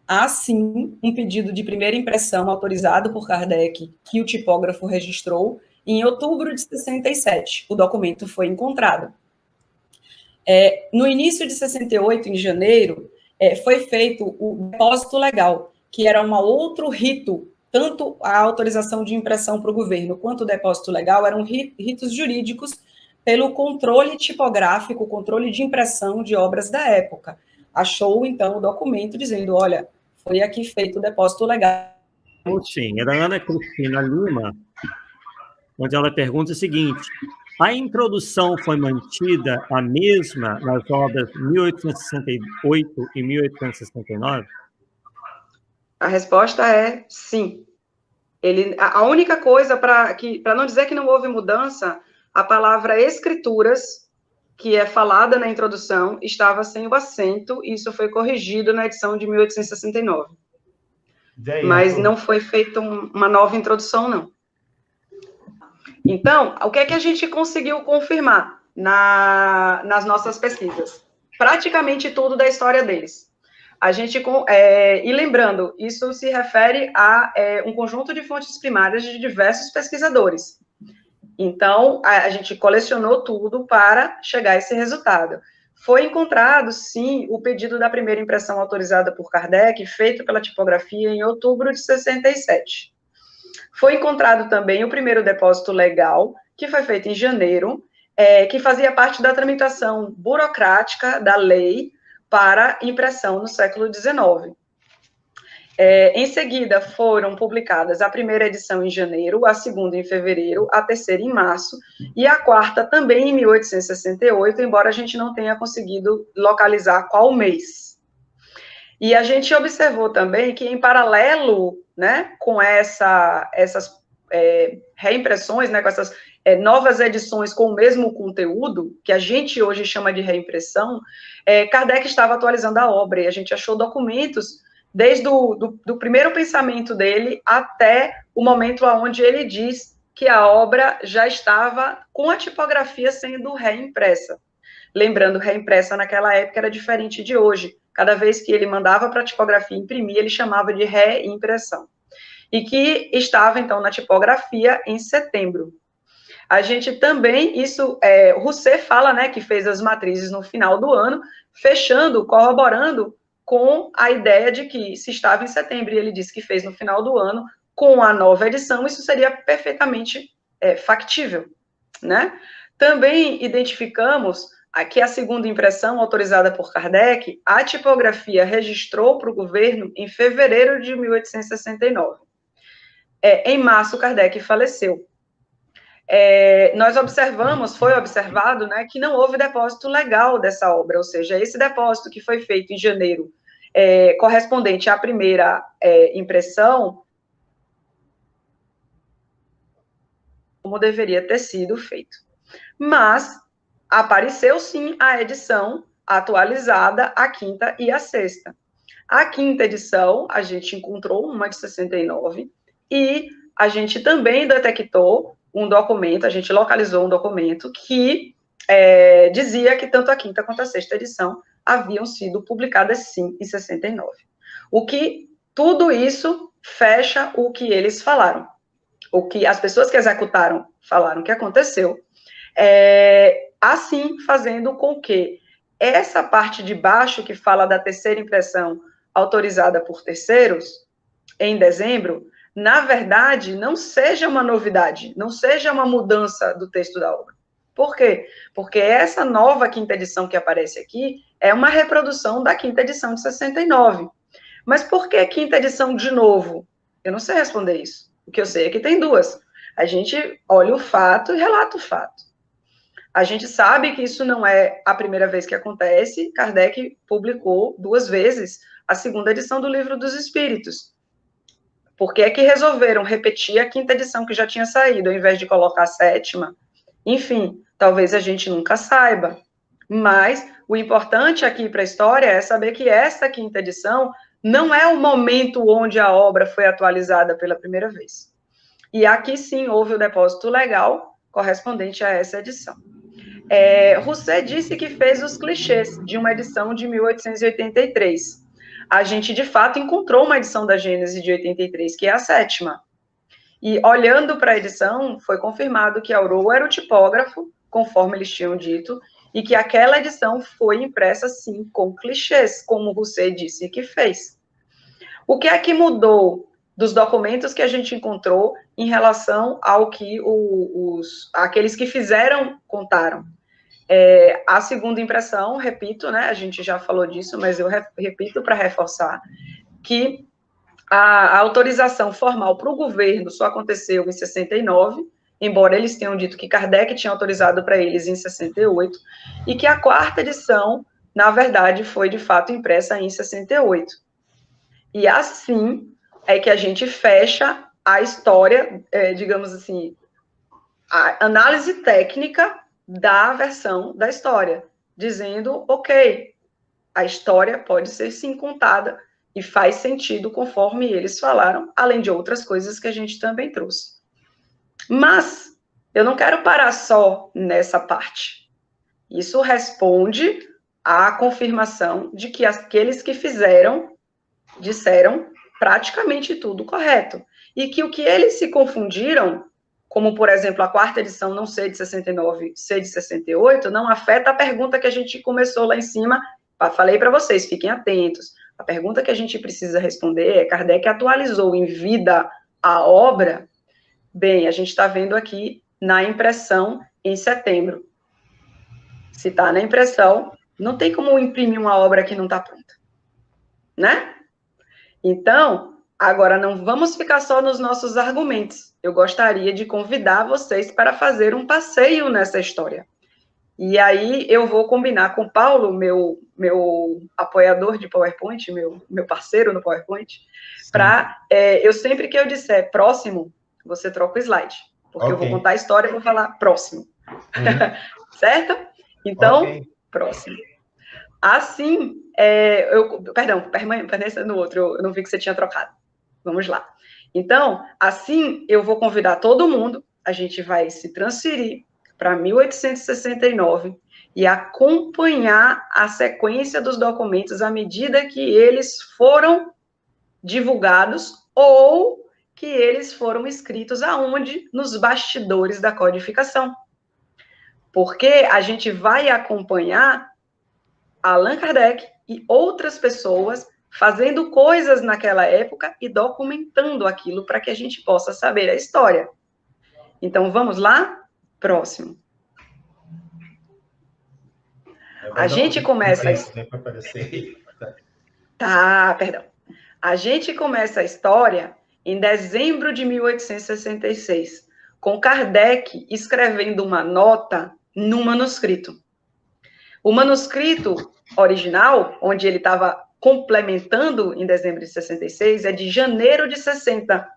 Speaker 3: Há, sim, um pedido de primeira impressão autorizado por Kardec, que o tipógrafo registrou em outubro de 67. O documento foi encontrado. No início de 68, em janeiro, foi feito o depósito legal, que era um outro rito. Tanto a autorização de impressão para o governo quanto o depósito legal eram ritos jurídicos pelo controle tipográfico, controle de impressão de obras da época. Achou, então, o documento dizendo, olha, foi aqui feito o depósito legal.
Speaker 1: Sim, era a Ana Cristina Lima, onde ela pergunta o seguinte: a introdução foi mantida a mesma nas obras 1868 e 1869?
Speaker 3: A resposta é sim. A única coisa, para não dizer que não houve mudança, a palavra escrituras, que é falada na introdução, estava sem o acento, e isso foi corrigido na edição de 1869. Mas não foi feita uma nova introdução, não. Então, o que é que a gente conseguiu confirmar nas nossas pesquisas? Praticamente tudo da história deles. E lembrando, isso se refere a um conjunto de fontes primárias de diversos pesquisadores. Então, a gente colecionou tudo para chegar a esse resultado. Foi encontrado, sim, o pedido da primeira impressão autorizada por Kardec, feito pela tipografia em outubro de 67. Foi encontrado também o primeiro depósito legal, que foi feito em janeiro, que fazia parte da tramitação burocrática da lei para impressão no século XIX. Em seguida, foram publicadas a primeira edição em janeiro, a segunda em fevereiro, a terceira em março, e a quarta também em 1868, embora a gente não tenha conseguido localizar qual mês. E a gente observou também que, em paralelo, né, com essas reimpressões, né, com essas novas edições com o mesmo conteúdo, que a gente hoje chama de reimpressão, Kardec estava atualizando a obra, e a gente achou documentos desde do primeiro pensamento dele até o momento onde ele diz que a obra já estava com a tipografia sendo reimpressa. Lembrando, reimpressa naquela época era diferente de hoje. Cada vez que ele mandava para a tipografia imprimir, ele chamava de reimpressão. E que estava, então, na tipografia em setembro. A gente também, Rousset fala, né, que fez as matrizes no final do ano, corroborando com a ideia de que se estava em setembro e ele disse que fez no final do ano, com a nova edição, isso seria perfeitamente factível, né? Também identificamos aqui a segunda impressão autorizada por Kardec, a tipografia registrou para o governo em fevereiro de 1869. Em março, Kardec faleceu. Nós observamos, foi observado, né, que não houve depósito legal dessa obra, ou seja, esse depósito que foi feito em janeiro, correspondente à primeira impressão, como deveria ter sido feito. Mas apareceu, sim, a edição atualizada, a quinta e a sexta. A quinta edição, a gente encontrou uma de 69, e a gente também detectou um documento, a gente localizou um documento que dizia que tanto a quinta quanto a sexta edição haviam sido publicadas, sim, em 69. O que tudo isso fecha o que eles falaram, o que as pessoas que executaram falaram que aconteceu, assim fazendo com que essa parte de baixo que fala da terceira impressão autorizada por terceiros, em dezembro, na verdade, não seja uma novidade, não seja uma mudança do texto da obra. Por quê? Porque essa nova quinta edição que aparece aqui é uma reprodução da quinta edição de 69. Mas por que quinta edição de novo? Eu não sei responder isso. O que eu sei é que tem duas. A gente olha o fato e relata o fato. A gente sabe que isso não é a primeira vez que acontece. Kardec publicou 2 vezes a segunda edição do Livro dos Espíritos. Por que é que resolveram repetir a quinta edição que já tinha saído, ao invés de colocar a sétima? Enfim, talvez a gente nunca saiba. Mas o importante aqui para a história é saber que essa quinta edição não é o momento onde a obra foi atualizada pela primeira vez. E aqui sim houve o depósito legal correspondente a essa edição. Rousset disse que fez os clichês de uma edição de 1883. A gente, de fato, encontrou uma edição da Gênese de 83, que é a sétima. E, olhando para a edição, foi confirmado que Auroa era o tipógrafo, conforme eles tinham dito, e que aquela edição foi impressa, sim, com clichês, como Rousset disse que fez. O que é que mudou dos documentos que a gente encontrou em relação ao que aqueles que fizeram contaram? A segunda impressão, repito, né, a gente já falou disso, mas eu repito para reforçar, que a autorização formal para o governo só aconteceu em 69, embora eles tenham dito que Kardec tinha autorizado para eles em 68, e que a quarta edição, na verdade, foi de fato impressa em 68. E assim é que a gente fecha a história, digamos assim, a análise técnica da versão da história, dizendo, ok, a história pode ser sim contada e faz sentido conforme eles falaram, além de outras coisas que a gente também trouxe. Mas eu não quero parar só nessa parte. Isso responde à confirmação de que aqueles que fizeram disseram praticamente tudo correto. E que o que eles se confundiram, como, por exemplo, a quarta edição não ser de 69, ser de 68, não afeta a pergunta que a gente começou lá em cima. Falei para vocês, fiquem atentos. A pergunta que a gente precisa responder é: Kardec atualizou em vida a obra? Bem, a gente está vendo aqui na impressão em setembro. Se está na impressão, não tem como imprimir uma obra que não está pronta, né? Então, agora não vamos ficar só nos nossos argumentos. Eu gostaria de convidar vocês para fazer um passeio nessa história. E aí eu vou combinar com o Paulo, meu apoiador de PowerPoint, meu parceiro no PowerPoint, para, eu sempre que eu disser próximo, você troca o slide. Porque eu vou contar a história e vou falar próximo. Certo? Então, próximo. Assim, permaneça no outro, eu não vi que você tinha trocado. Vamos lá. Então, assim, eu vou convidar todo mundo, a gente vai se transferir para 1869 e acompanhar a sequência dos documentos à medida que eles foram divulgados ou que eles foram escritos aonde? Nos bastidores da codificação. Porque a gente vai acompanhar Allan Kardec e outras pessoas fazendo coisas naquela época e documentando aquilo para que a gente possa saber a história. Então, vamos lá? Próximo. A gente começa... Tá, perdão. A gente começa a história em dezembro de 1866, com Kardec escrevendo uma nota no manuscrito. O manuscrito original, onde ele estava complementando em dezembro de 66, é de janeiro de 60.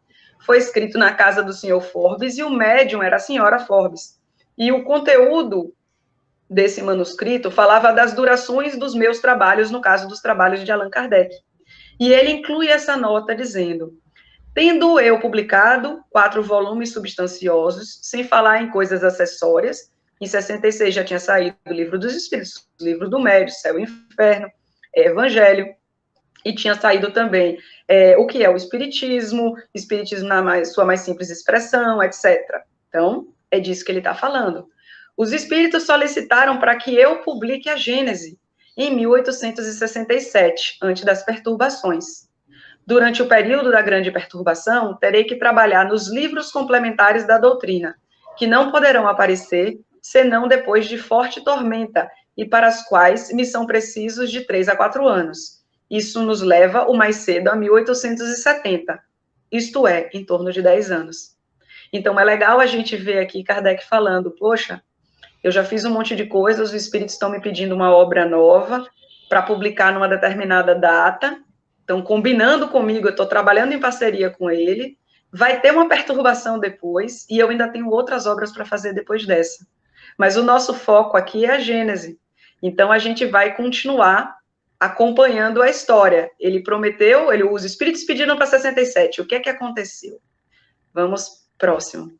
Speaker 3: Foi escrito na casa do senhor Forbes e o médium era a senhora Forbes. E o conteúdo desse manuscrito falava das durações dos meus trabalhos, no caso dos trabalhos de Allan Kardec. E ele inclui essa nota dizendo: tendo eu publicado 4 volumes substanciosos, sem falar em coisas acessórias, em 66 já tinha saído o Livro dos Espíritos, o Livro do Médio, Céu e Inferno, Evangelho, e tinha saído também o que é o Espiritismo na sua mais simples expressão, etc. Então, é disso que ele está falando. Os Espíritos solicitaram para que eu publique a Gênese, em 1867, antes das perturbações. Durante o período da grande perturbação, terei que trabalhar nos livros complementares da doutrina, que não poderão aparecer senão depois de forte tormenta, e para as quais me são precisos de 3 a 4 anos. Isso nos leva, o mais cedo, a 1870, isto é, em torno de 10 anos. Então, é legal a gente ver aqui Kardec falando, poxa, eu já fiz um monte de coisas, os espíritos estão me pedindo uma obra nova para publicar numa determinada data, estão combinando comigo, eu estou trabalhando em parceria com ele, vai ter uma perturbação depois, e eu ainda tenho outras obras para fazer depois dessa. Mas o nosso foco aqui é a Gênese. Então, a gente vai continuar acompanhando a história. Ele prometeu, os espíritos pediram para 67. O que é que aconteceu? Vamos próximo.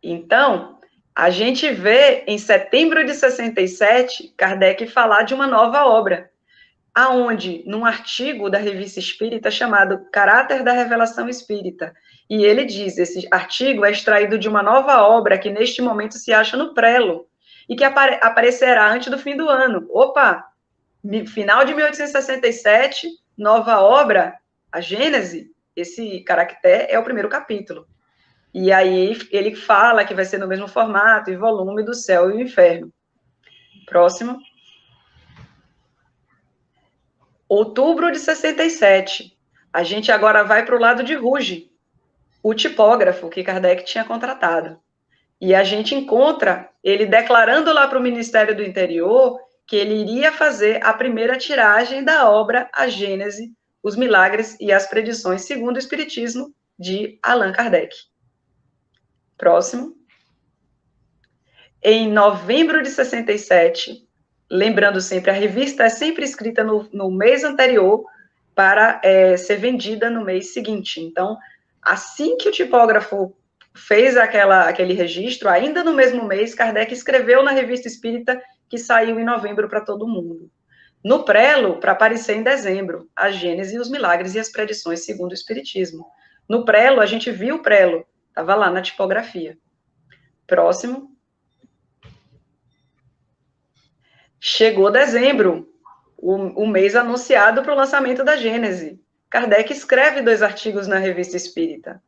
Speaker 3: Então, a gente vê, em setembro de 67, Kardec falar de uma nova obra, aonde, num artigo da Revista Espírita chamado Caráter da Revelação Espírita, e ele diz, esse artigo é extraído de uma nova obra que neste momento se acha no prelo, e que aparecerá antes do fim do ano. Opa! Final de 1867, nova obra, a Gênese, esse caractere é o primeiro capítulo. E aí ele fala que vai ser no mesmo formato e volume do Céu e o Inferno. Próximo. Outubro de 67. A gente agora vai para o lado de Ruge, o tipógrafo que Kardec tinha contratado. E a gente encontra ele declarando lá para o Ministério do Interior que ele iria fazer a primeira tiragem da obra A Gênese, os Milagres e as Predições segundo o Espiritismo, de Allan Kardec. Próximo. Em novembro de 67, lembrando sempre, a revista é sempre escrita no mês anterior para ser vendida no mês seguinte. Então, assim que o tipógrafo fez aquele registro, ainda no mesmo mês, Kardec escreveu na Revista Espírita, que saiu em novembro para todo mundo. No prelo, para aparecer em dezembro, a Gênese, os Milagres e as Predições segundo o Espiritismo. No prelo, a gente viu o prelo, estava lá na tipografia. Próximo. Chegou dezembro, o mês anunciado para o lançamento da Gênese. Kardec escreve 2 artigos na Revista Espírita.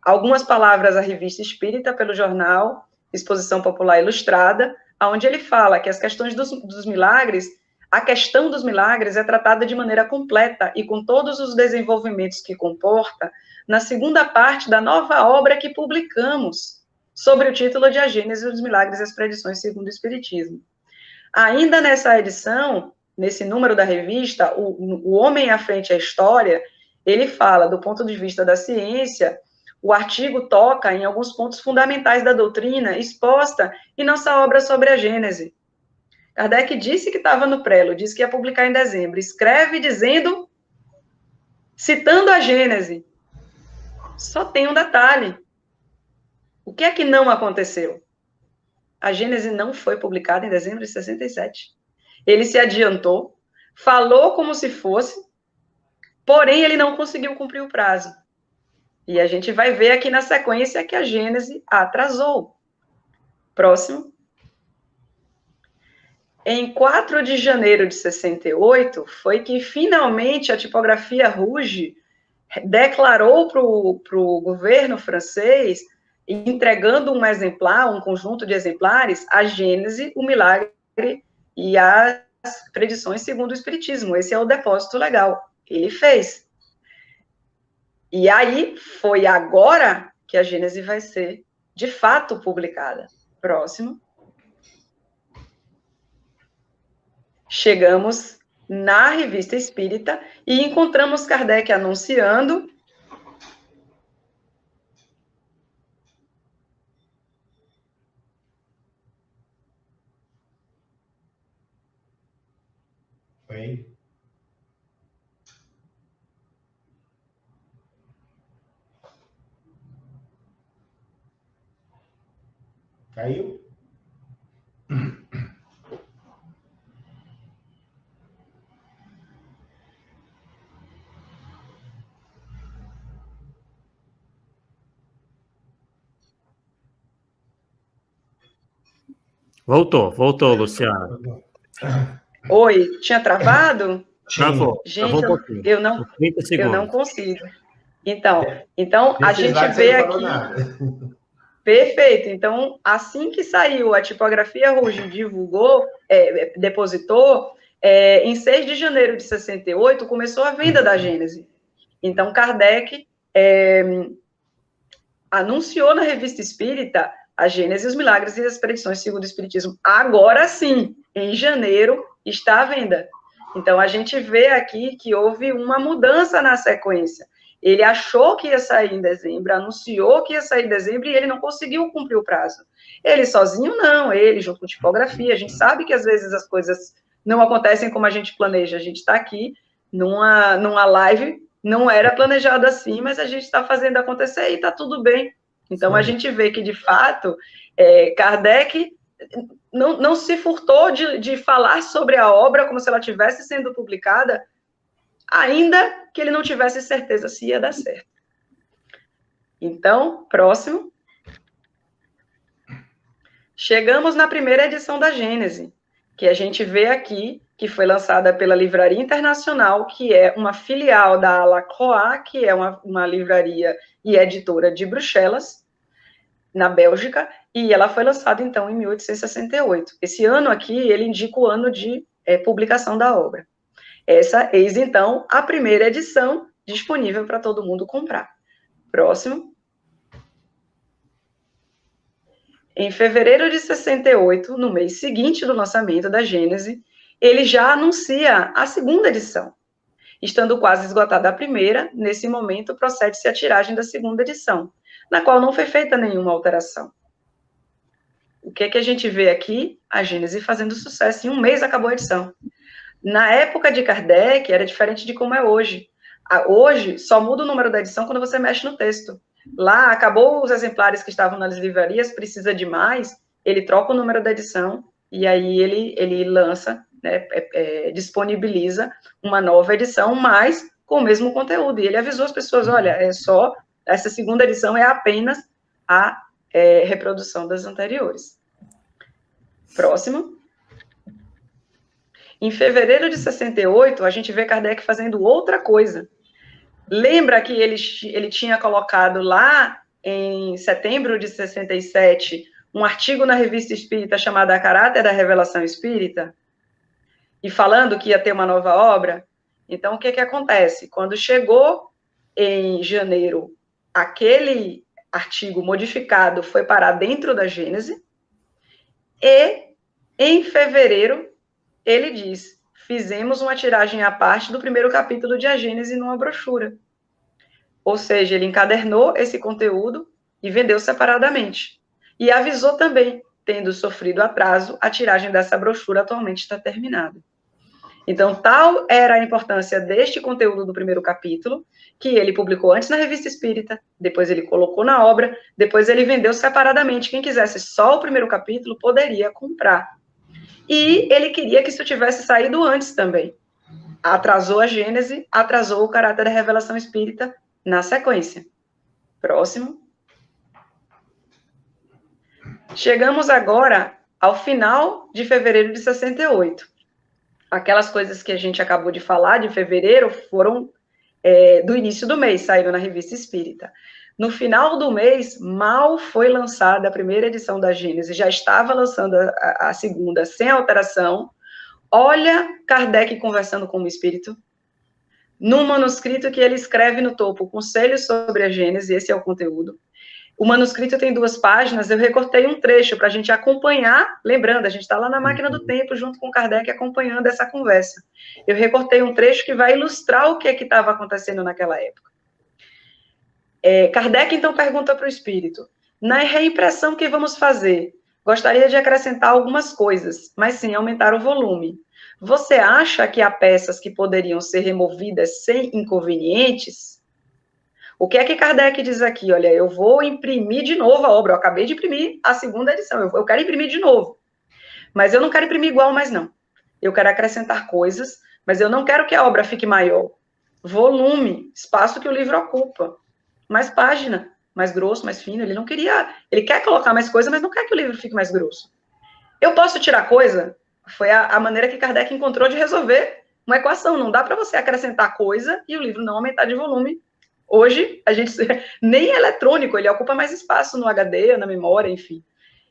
Speaker 3: Algumas palavras à Revista Espírita pelo jornal Exposição Popular Ilustrada, onde ele fala que as questões dos milagres, a questão dos milagres é tratada de maneira completa e com todos os desenvolvimentos que comporta na segunda parte da nova obra que publicamos, sobre o título de A Gênese dos Milagres e as Predições segundo o Espiritismo. Ainda nessa edição, nesse número da revista, o Homem à Frente à História, ele fala, do ponto de vista da ciência, o artigo toca em alguns pontos fundamentais da doutrina exposta em nossa obra sobre a Gênese. Kardec disse que estava no prelo, disse que ia publicar em dezembro, escreve dizendo, citando a Gênese. Só tem um detalhe. O que é que não aconteceu? A Gênese não foi publicada em dezembro de 67. Ele se adiantou, falou como se fosse, porém ele não conseguiu cumprir o prazo. E a gente vai ver aqui na sequência que a Gênese atrasou. Próximo. em 4 de janeiro de 68, foi que finalmente a tipografia Rouge declarou para o governo francês, entregando um exemplar, um conjunto de exemplares, a Gênese, o Milagre e as predições segundo o Espiritismo. Esse é o depósito legal. Ele fez. E aí, foi agora que a Gênese vai ser, de fato, publicada. Próximo. Chegamos na Revista Espírita e encontramos Kardec anunciando
Speaker 2: Oi. Caiu?
Speaker 1: Voltou, Luciana.
Speaker 3: Oi, tinha travado?
Speaker 1: Travou.
Speaker 3: Gente,
Speaker 1: Travou um pouquinho.
Speaker 3: eu não
Speaker 1: 30 segundos.
Speaker 3: Eu não consigo. Então a gente vê aqui... Perfeito. Então, assim que saiu, a tipografia Rouge divulgou, depositou, em 6 de janeiro de 68, começou a venda da Gênese. Então, Kardec anunciou na Revista Espírita a Gênese, os Milagres e as Predições segundo o Espiritismo. Agora sim, em janeiro, está à venda. Então, a gente vê aqui que houve uma mudança na sequência. Ele achou que ia sair em dezembro, anunciou que ia sair em dezembro e ele não conseguiu cumprir o prazo. Ele sozinho, não. Ele, junto com tipografia. A gente sabe que, às vezes, as coisas não acontecem como a gente planeja. A gente está aqui numa live, não era planejado assim, mas a gente está fazendo acontecer e está tudo bem. Então, a gente vê que, de fato, Kardec não se furtou de falar sobre a obra como se ela estivesse sendo publicada, ainda que ele não tivesse certeza se ia dar certo. Então, próximo. Chegamos na primeira edição da Gênese, que a gente vê aqui, que foi lançada pela Livraria Internacional, que é uma filial da Lacroix, que é uma livraria e editora de Bruxelas, na Bélgica, e ela foi lançada, então, em 1868. Esse ano aqui, ele indica o ano de publicação da obra. Eis, então, a primeira edição disponível para todo mundo comprar. Próximo. Em fevereiro de 68, no mês seguinte do lançamento da Gênese, ele já anuncia a segunda edição. Estando quase esgotada a primeira, nesse momento procede-se a tiragem da segunda edição, na qual não foi feita nenhuma alteração. O que a gente vê aqui? A Gênese fazendo sucesso. Em um mês acabou a edição. Na época de Kardec, era diferente de como é hoje. Hoje, só muda o número da edição quando você mexe no texto. Lá, acabou os exemplares que estavam nas livrarias, precisa de mais, ele troca o número da edição, e aí ele lança, né, disponibiliza uma nova edição, mas com o mesmo conteúdo. E ele avisou as pessoas, olha, essa segunda edição é apenas a reprodução das anteriores. Próximo. Em fevereiro de 68, a gente vê Kardec fazendo outra coisa. Lembra que ele tinha colocado lá, em setembro de 67, um artigo na Revista Espírita chamado A Caráter da Revelação Espírita? E falando que ia ter uma nova obra? Então, o que acontece? Quando chegou em janeiro, aquele artigo modificado foi parar dentro da Gênese, e em fevereiro, ele diz, fizemos uma tiragem à parte do primeiro capítulo de A Gênese numa brochura. Ou seja, ele encadernou esse conteúdo e vendeu separadamente. E avisou também, tendo sofrido atraso, a tiragem dessa brochura atualmente está terminada. Então, tal era a importância deste conteúdo do primeiro capítulo, que ele publicou antes na Revista Espírita, depois ele colocou na obra, depois ele vendeu separadamente. Quem quisesse só o primeiro capítulo poderia comprar. E ele queria que isso tivesse saído antes também. Atrasou a Gênese, atrasou o Caráter da Revelação Espírita na sequência. Próximo. Chegamos agora ao final de fevereiro de 68. Aquelas coisas que a gente acabou de falar de fevereiro foram do início do mês, saíram na Revista Espírita. No final do mês, mal foi lançada a primeira edição da Gênese, já estava lançando a segunda sem alteração. Olha Kardec conversando com o Espírito, num manuscrito que ele escreve no topo, Conselhos sobre a Gênese, esse é o conteúdo. O manuscrito tem 2 páginas, eu recortei um trecho para a gente acompanhar, lembrando, a gente está lá na máquina do tempo, junto com Kardec, acompanhando essa conversa. Eu recortei um trecho que vai ilustrar o que estava acontecendo naquela época. Kardec, então, pergunta para o Espírito, na reimpressão que vamos fazer, gostaria de acrescentar algumas coisas, mas sem aumentar o volume. Você acha que há peças que poderiam ser removidas sem inconvenientes? O que é que Kardec diz aqui? Olha, eu vou imprimir de novo a obra, eu acabei de imprimir a segunda edição, eu quero imprimir de novo. Mas eu não quero imprimir igual mais não. Eu quero acrescentar coisas, mas eu não quero que a obra fique maior. Volume, espaço que o livro ocupa. Mais página, mais grosso, mais fino. Ele não queria... Ele quer colocar mais coisa, mas não quer que o livro fique mais grosso. Eu posso tirar coisa? Foi a maneira que Kardec encontrou de resolver uma equação. Não dá para você acrescentar coisa e o livro não aumentar de volume. Hoje, a gente nem é eletrônico, ele ocupa mais espaço no HD, na memória, enfim.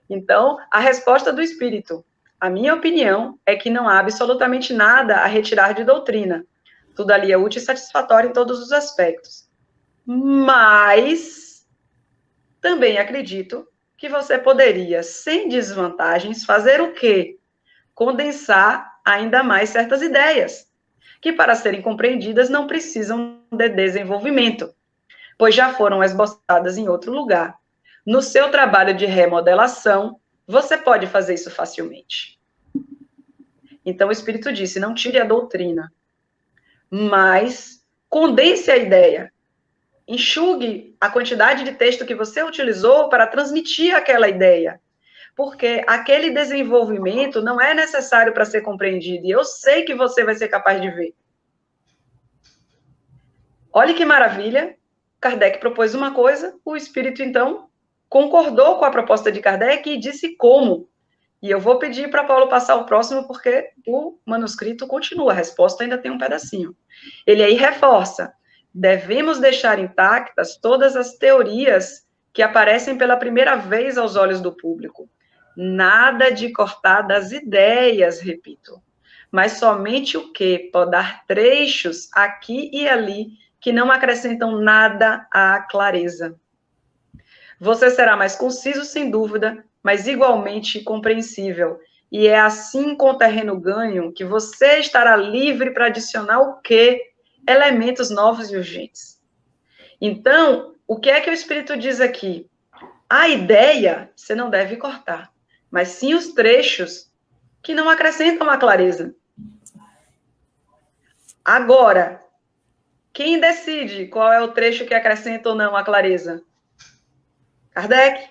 Speaker 3: Então, a resposta do Espírito, a minha opinião, é que não há absolutamente nada a retirar de doutrina. Tudo ali é útil e satisfatório em todos os aspectos. Mas, também acredito que você poderia, sem desvantagens, fazer o quê? Condensar ainda mais certas ideias, que para serem compreendidas não precisam de desenvolvimento, pois já foram esboçadas em outro lugar. No seu trabalho de remodelação, você pode fazer isso facilmente. Então o Espírito disse, não tire a doutrina, mas condense a ideia, enxugue a quantidade de texto que você utilizou para transmitir aquela ideia, porque aquele desenvolvimento não é necessário para ser compreendido, e eu sei que você vai ser capaz de ver. Olha que maravilha, Kardec propôs uma coisa, o Espírito, então, concordou com a proposta de Kardec e disse como. E eu vou pedir para Paulo passar o próximo, porque o manuscrito continua, a resposta ainda tem um pedacinho. Ele aí reforça, devemos deixar intactas todas as teorias que aparecem pela primeira vez aos olhos do público. Nada de cortar das ideias, repito, mas somente o quê? Podar trechos aqui e ali que não acrescentam nada à clareza. Você será mais conciso, sem dúvida, mas igualmente compreensível. E é assim, com o terreno ganho, que você estará livre para adicionar o quê? Elementos novos e urgentes. Então, o que é que o Espírito diz aqui? A ideia você não deve cortar, mas sim os trechos que não acrescentam a clareza. Agora, quem decide qual é o trecho que acrescenta ou não a clareza? Kardec.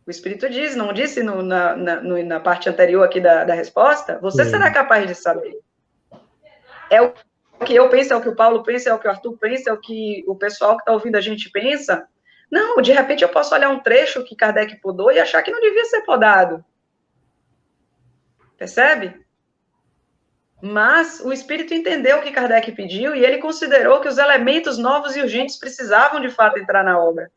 Speaker 3: O Espírito diz, não disse na parte anterior aqui da resposta? Você será capaz de saber. É o que eu penso, é o que o Paulo pensa, é o que o Arthur pensa, é o que o pessoal que está ouvindo a gente pensa. Não, de repente eu posso olhar um trecho que Kardec podou e achar que não devia ser podado. Percebe? Mas o Espírito entendeu o que Kardec pediu e ele considerou que os elementos novos e urgentes precisavam, de fato, entrar na obra.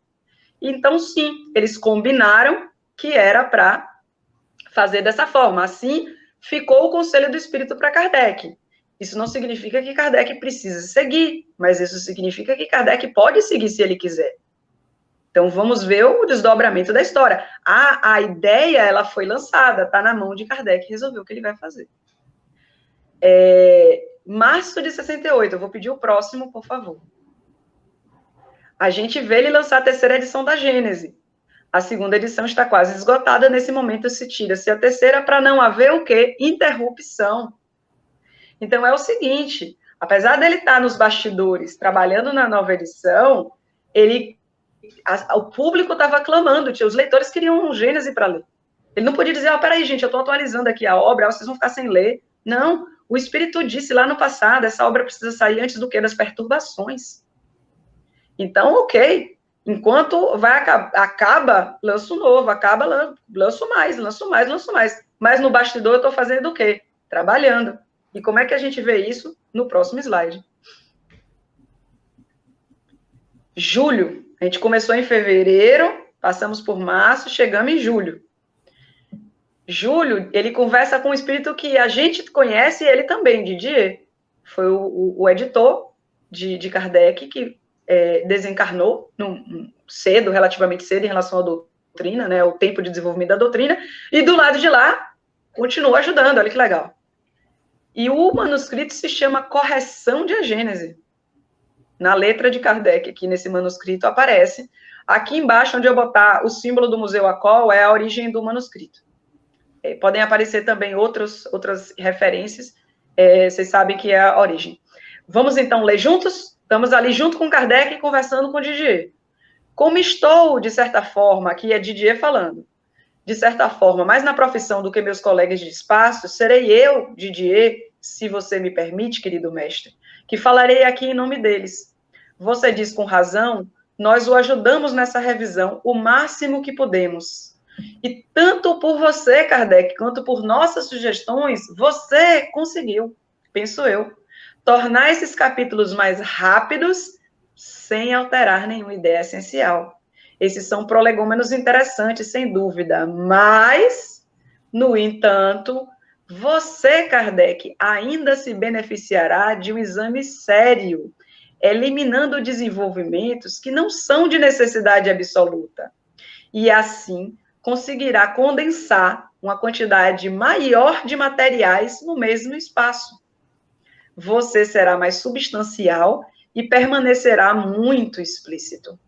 Speaker 3: Então, sim, eles combinaram que era para fazer dessa forma. Assim, ficou o conselho do Espírito para Kardec. Isso não significa que Kardec precisa seguir, mas isso significa que Kardec pode seguir se ele quiser. Então, vamos ver o desdobramento da história. A ideia, ela foi lançada, está na mão de Kardec resolver o que ele vai fazer. Março de 68, eu vou pedir o próximo, por favor. A gente vê ele lançar a terceira edição da Gênese. A segunda edição está quase esgotada, nesse momento se tira-se a terceira para não haver o quê? Interrupção. Então, é o seguinte, apesar dele estar nos bastidores, trabalhando na nova edição, o público estava clamando, os leitores queriam um Gênese para ler. Ele não podia dizer, peraí, gente, eu estou atualizando aqui a obra, vocês vão ficar sem ler. Não, o Espírito disse lá no passado, essa obra precisa sair antes do quê? Das perturbações. Então, ok, enquanto acaba, lanço novo, acaba, lanço mais. mas no bastidor eu estou fazendo o quê? Trabalhando. E como é que a gente vê isso? No próximo slide. Julho. A gente começou em fevereiro, passamos por março, chegamos em julho. Julho, ele conversa com um espírito que a gente conhece, ele também, Didier. Foi o editor de Kardec, que desencarnou cedo, relativamente cedo, em relação à doutrina, né, o tempo de desenvolvimento da doutrina, e do lado de lá, continuou ajudando, olha que legal. E o manuscrito se chama Correção de a Gênese. Na letra de Kardec, aqui nesse manuscrito, aparece. Aqui embaixo, onde eu botar o símbolo do Museu ACOL, é a origem do manuscrito. Podem aparecer também outras referências, vocês sabem que é a origem. Vamos, então, ler juntos? Estamos ali junto com Kardec, conversando com Didier. Como estou, de certa forma, aqui é Didier falando, de certa forma, mais na profissão do que meus colegas de espaço, serei eu, Didier, se você me permite, querido mestre, que falarei aqui em nome deles. Você diz com razão, nós o ajudamos nessa revisão o máximo que podemos. E tanto por você, Kardec, quanto por nossas sugestões, você conseguiu, penso eu, tornar esses capítulos mais rápidos, sem alterar nenhuma ideia essencial. Esses são prolegômenos interessantes, sem dúvida, mas, no entanto, você, Kardec, ainda se beneficiará de um exame sério, eliminando desenvolvimentos que não são de necessidade absoluta. E, assim, conseguirá condensar uma quantidade maior de materiais no mesmo espaço. Você será mais substancial e permanecerá muito explícito.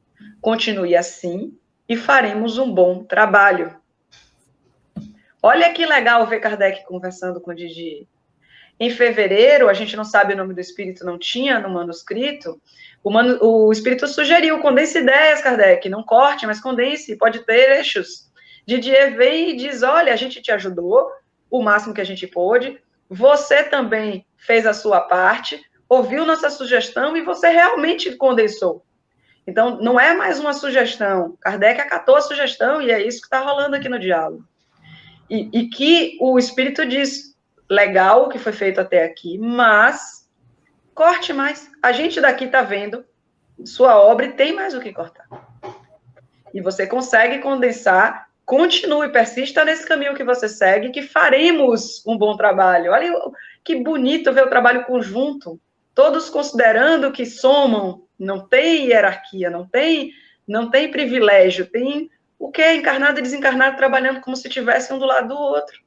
Speaker 3: Continue assim e faremos um bom trabalho. Olha que legal ver Kardec conversando com Didier. Em fevereiro, a gente não sabe o nome do espírito, não tinha no manuscrito, o espírito sugeriu, condense ideias, Kardec, não corte, mas condense, pode ter eixos. Didier vem e diz, olha, a gente te ajudou, o máximo que a gente pôde, você também fez a sua parte, ouviu nossa sugestão e você realmente condensou. Então, não é mais uma sugestão, Kardec acatou a sugestão e é isso que está rolando aqui no diálogo. E que o espírito diz, legal o que foi feito até aqui, mas corte mais. A gente daqui está vendo sua obra e tem mais o que cortar. E você consegue condensar, continue, persista nesse caminho que você segue, que faremos um bom trabalho. Olha que bonito ver o trabalho conjunto, todos considerando que somam, não tem hierarquia, não tem privilégio, tem o que é encarnado e desencarnado trabalhando como se estivessem um do lado do outro.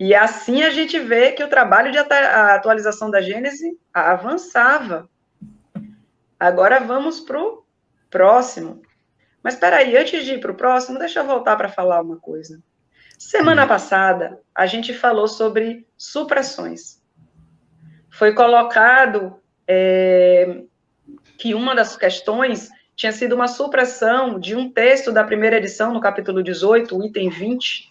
Speaker 3: E assim a gente vê que o trabalho de atualização da Gênese avançava. Agora vamos para o próximo. Mas espera aí, antes de ir para o próximo, deixa eu voltar para falar uma coisa. Semana passada, a gente falou sobre supressões. Foi colocado que uma das questões tinha sido uma supressão de um texto da primeira edição, no capítulo 18, o item 20,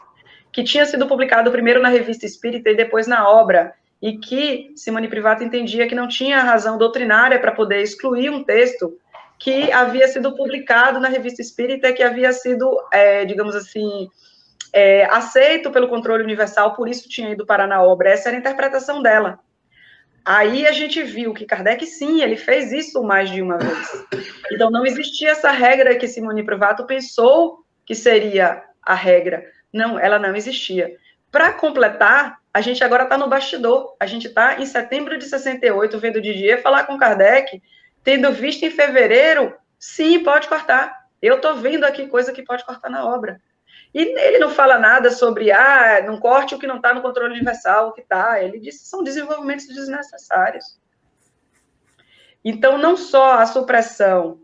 Speaker 3: que tinha sido publicado primeiro na Revista Espírita e depois na obra, e que Simone Privato entendia que não tinha razão doutrinária para poder excluir um texto que havia sido publicado na Revista Espírita, que havia sido, digamos assim, aceito pelo controle universal, por isso tinha ido parar na obra. Essa era a interpretação dela. Aí a gente viu que Kardec, sim, ele fez isso mais de uma vez. Então, não existia essa regra que Simone Privato pensou que seria a regra. Não, ela não existia. Para completar, a gente agora está no bastidor. A gente está em setembro de 68, vendo Didier falar com Kardec, tendo visto em fevereiro, sim, pode cortar. Eu estou vendo aqui coisa que pode cortar na obra. E ele não fala nada sobre, não corte o que não está no controle universal, o que está. Ele disse que são desenvolvimentos desnecessários. Então, não só a supressão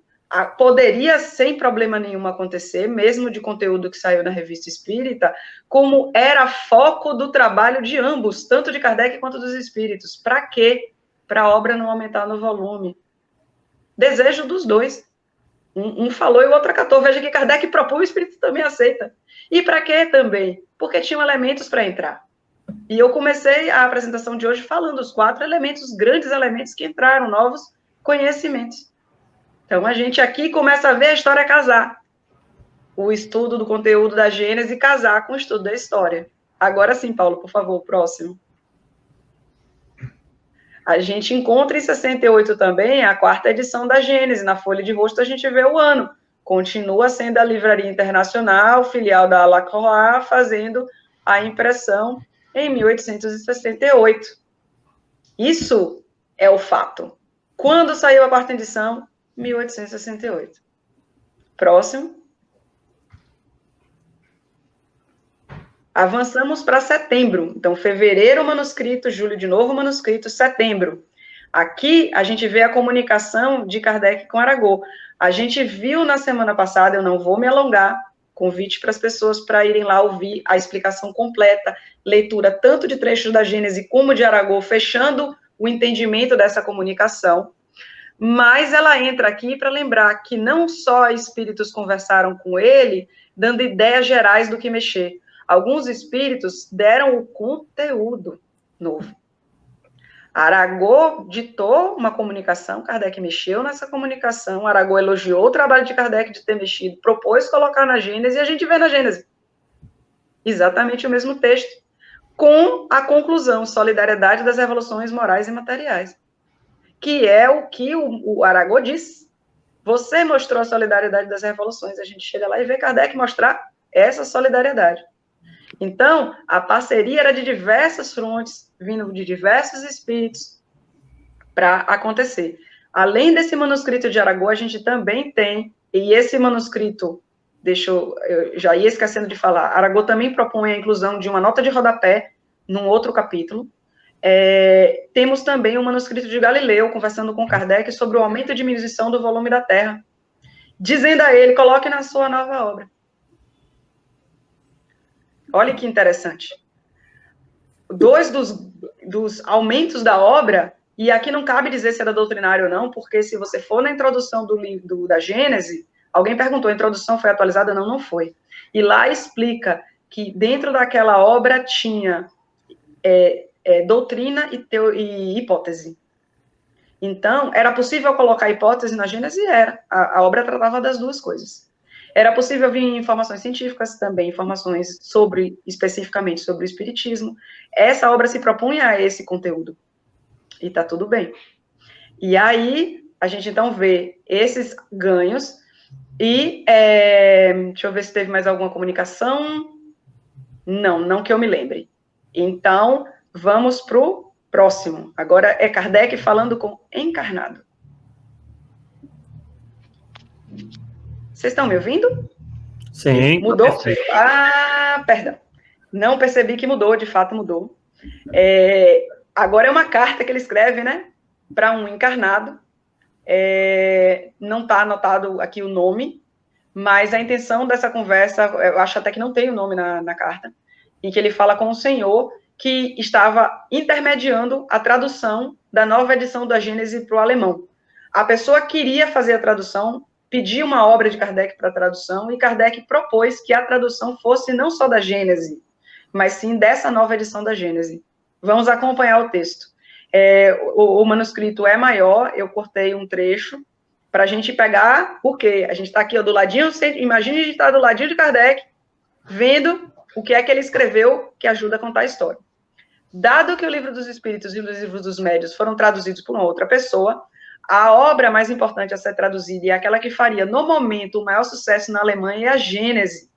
Speaker 3: poderia, sem problema nenhum, acontecer, mesmo de conteúdo que saiu na Revista Espírita, como era foco do trabalho de ambos, tanto de Kardec quanto dos espíritos. Para quê? Para a obra não aumentar no volume. Desejo dos dois. Um falou e o outro acatou. Veja que Kardec propõe, o espírito também aceita. E para quê também? Porque tinham elementos para entrar. E eu comecei a apresentação de hoje falando os 4 elementos, os grandes elementos que entraram, novos conhecimentos. Então, a gente aqui começa a ver a história casar. o estudo do conteúdo da Gênese e casar com o estudo da história. Agora sim, Paulo, por favor, próximo. A gente encontra em 68 também a 4ª edição da Gênese. Na folha de rosto a gente vê o ano. Continua sendo a Livraria Internacional, filial da Lacroix, fazendo a impressão em 1868. Isso é o fato. Quando saiu a 4ª edição? 1868. Próximo. Avançamos para setembro. Então, fevereiro, manuscrito, julho, de novo, manuscrito, setembro. Aqui, a gente vê a comunicação de Kardec com Arago. A gente viu na semana passada, eu não vou me alongar, convite para as pessoas para irem lá ouvir a explicação completa, leitura tanto de trechos da Gênese como de Arago, fechando o entendimento dessa comunicação. Mas ela entra aqui para lembrar que não só espíritos conversaram com ele, dando ideias gerais do que mexer. Alguns espíritos deram o conteúdo novo. Arago ditou uma comunicação, Kardec mexeu nessa comunicação, Arago elogiou o trabalho de Kardec de ter mexido, propôs colocar na Gênese, e a gente vê na Gênese exatamente o mesmo texto, com a conclusão, solidariedade das revoluções morais e materiais, que é o que o Arago diz. Você mostrou a solidariedade das revoluções, a gente chega lá e vê Kardec mostrar essa solidariedade. Então, a parceria era de diversas frontes, vindo de diversos espíritos, para acontecer. Além desse manuscrito de Arago, a gente também tem, e esse manuscrito, eu já ia esquecendo de falar, Arago também propõe a inclusão de uma nota de rodapé num outro capítulo. Temos também o manuscrito de Galileu, conversando com Kardec sobre o aumento e diminuição do volume da Terra, dizendo a ele, coloque na sua nova obra. Olha que interessante. 2 dos aumentos da obra, e aqui não cabe dizer se era doutrinário ou não, porque se você for na introdução da Gênese, alguém perguntou, a introdução foi atualizada? Não, não foi. E lá explica que dentro daquela obra tinha doutrina e hipótese. Então, era possível colocar hipótese na Gênese? Era. A obra tratava das duas coisas. Era possível vir informações científicas, também informações especificamente sobre o espiritismo. Essa obra se propunha a esse conteúdo. E tá tudo bem. E aí, a gente então vê esses ganhos e, deixa eu ver se teve mais alguma comunicação. Não que eu me lembre. Então, vamos pro próximo. Agora é Kardec falando com encarnado. Vocês estão me ouvindo?
Speaker 1: Sim.
Speaker 3: Mudou? Perdão. Não percebi que mudou, de fato mudou. Agora é uma carta que ele escreve, né? Para um encarnado. Não está anotado aqui o nome, mas a intenção dessa conversa, eu acho até que não tem o nome na carta, em que ele fala com o Senhor que estava intermediando a tradução da nova edição da Gênese para o alemão. A pessoa queria fazer a tradução, pediu uma obra de Kardec para tradução, e Kardec propôs que a tradução fosse não só da Gênese, mas sim dessa nova edição da Gênese. Vamos acompanhar o texto. O manuscrito é maior, eu cortei um trecho, para a gente pegar, porque a gente está aqui do ladinho, imagine a gente estar do ladinho de Kardec, vendo o que é que ele escreveu, que ajuda a contar a história. Dado que o Livro dos Espíritos e o Livro dos Médiuns foram traduzidos por uma outra pessoa, a obra mais importante a ser traduzida e aquela que faria, no momento, o maior sucesso na Alemanha é a Gênese.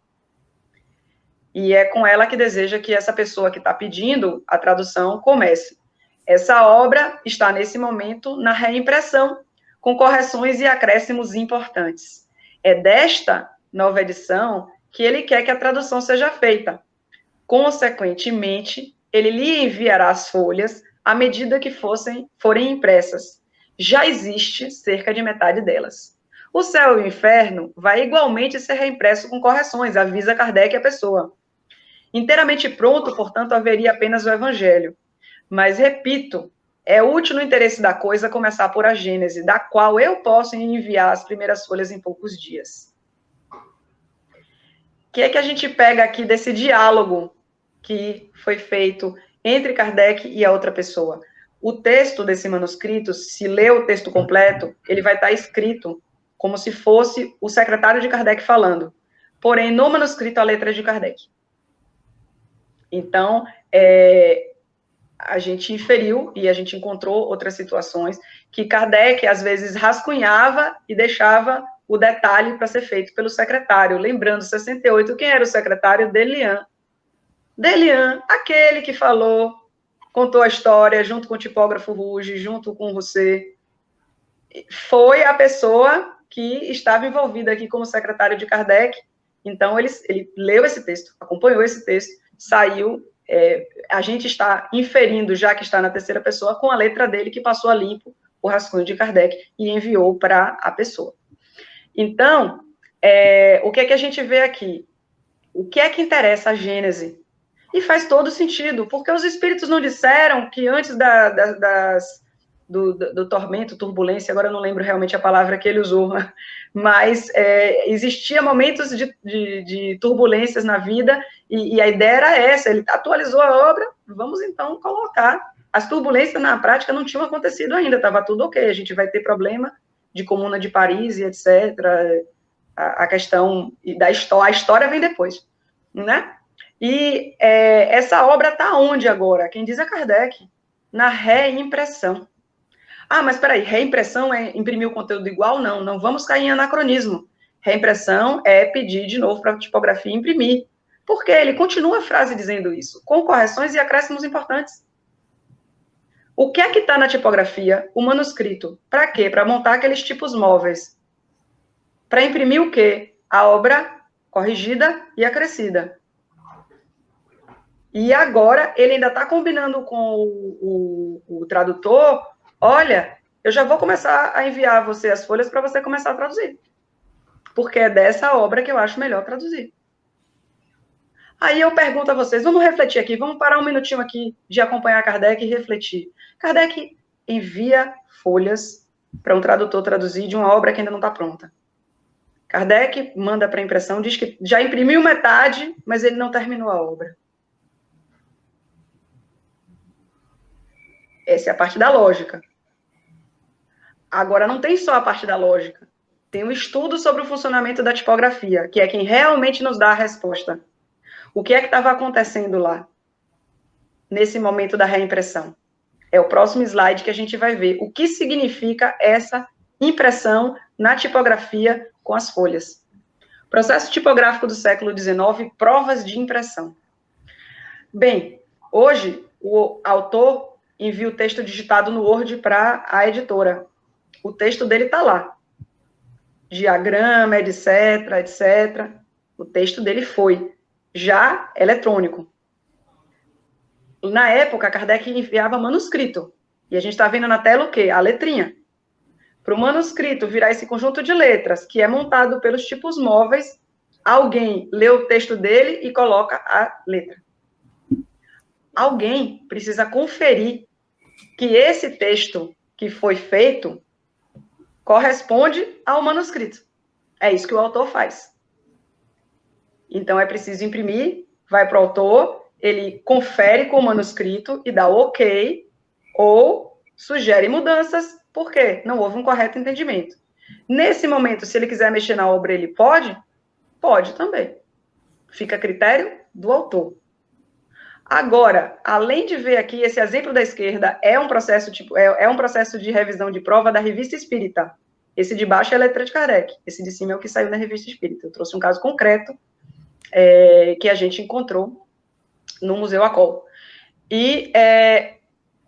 Speaker 3: E é com ela que deseja que essa pessoa que está pedindo a tradução comece. Essa obra está, nesse momento, na reimpressão, com correções e acréscimos importantes. É desta nova edição que ele quer que a tradução seja feita. Consequentemente, ele lhe enviará as folhas à medida que forem impressas. Já existe cerca de metade delas. O céu e o inferno vai igualmente ser reimpresso com correções, avisa Kardec a pessoa. Inteiramente pronto, portanto, haveria apenas o Evangelho. Mas, repito, é útil no interesse da coisa começar por a Gênese, da qual eu posso enviar as primeiras folhas em poucos dias. O que é que a gente pega aqui desse diálogo que foi feito entre Kardec e a outra pessoa? O texto desse manuscrito, se ler o texto completo, ele vai estar escrito como se fosse o secretário de Kardec falando. porém, no manuscrito, a letra é de Kardec. Então, a gente inferiu e a gente encontrou outras situações que Kardec, às vezes, rascunhava e deixava o detalhe para ser feito pelo secretário. Lembrando, 68, quem era o secretário? Delian. Delian, aquele que falou, contou a história, junto com o tipógrafo Rouge, junto com você, foi a pessoa que estava envolvida aqui como secretário de Kardec. Então, ele leu esse texto, acompanhou esse texto, saiu. A gente está inferindo, já que está na terceira pessoa, com a letra dele, que passou a limpo o rascunho de Kardec e enviou para a pessoa. Então, o que é que a gente vê aqui? O que é que interessa a Gênese? E faz todo sentido, porque os espíritos não disseram que antes do tormento, turbulência, agora eu não lembro realmente a palavra que ele usou, mas existia momentos de turbulências na vida, e a ideia era essa, ele atualizou a obra, vamos então colocar. As turbulências na prática não tinham acontecido ainda, estava tudo ok, a gente vai ter problema de Comuna de Paris e etc., a questão da história, a história vem depois, né? E essa obra está onde agora? Quem diz é Kardec, na reimpressão. Ah, mas peraí, reimpressão é imprimir o conteúdo igual? Não, não vamos cair em anacronismo. Reimpressão é pedir de novo para a tipografia imprimir. Porque ele continua a frase dizendo isso, com correções e acréscimos importantes. O que é que está na tipografia? O manuscrito. Para quê? Para montar aqueles tipos móveis. Para imprimir o quê? A obra corrigida e acrescida. E agora, ele ainda está combinando com o tradutor, olha, eu já vou começar a enviar a você as folhas para você começar a traduzir. Porque é dessa obra que eu acho melhor traduzir. Aí eu pergunto a vocês, vamos refletir aqui, vamos parar um minutinho aqui de acompanhar Kardec e refletir. Kardec envia folhas para um tradutor traduzir de uma obra que ainda não está pronta. Kardec manda para a impressão, diz que já imprimiu metade, mas ele não terminou a obra. Essa é a parte da lógica. Agora, não tem só a parte da lógica. Tem um estudo sobre o funcionamento da tipografia, que é quem realmente nos dá a resposta. O que é que estava acontecendo lá, nesse momento da reimpressão? É o próximo slide que a gente vai ver o que significa essa impressão na tipografia com as folhas. Processo tipográfico do século XIX, provas de impressão. Bem, hoje, o autor envia o texto digitado no Word para a editora. O texto dele está lá. Diagrama, etc, etc. O texto dele foi já eletrônico. Na época, Kardec enviava manuscrito. E a gente está vendo na tela o quê? A letrinha. Para o manuscrito virar esse conjunto de letras, que é montado pelos tipos móveis, alguém lê o texto dele e coloca a letra. Alguém precisa conferir que esse texto que foi feito corresponde ao manuscrito. É isso que o autor faz. Então, é preciso imprimir, vai para o autor, ele confere com o manuscrito e dá ok, ou sugere mudanças, porque não houve um correto entendimento. Nesse momento, se ele quiser mexer na obra, ele pode? Pode também. Fica a critério do autor. Agora, além de ver aqui, esse exemplo da esquerda é um processo de revisão de prova da Revista Espírita. Esse de baixo é a letra de Kardec. Esse de cima é o que saiu na Revista Espírita. Eu trouxe um caso concreto que a gente encontrou no Museu Acol. E,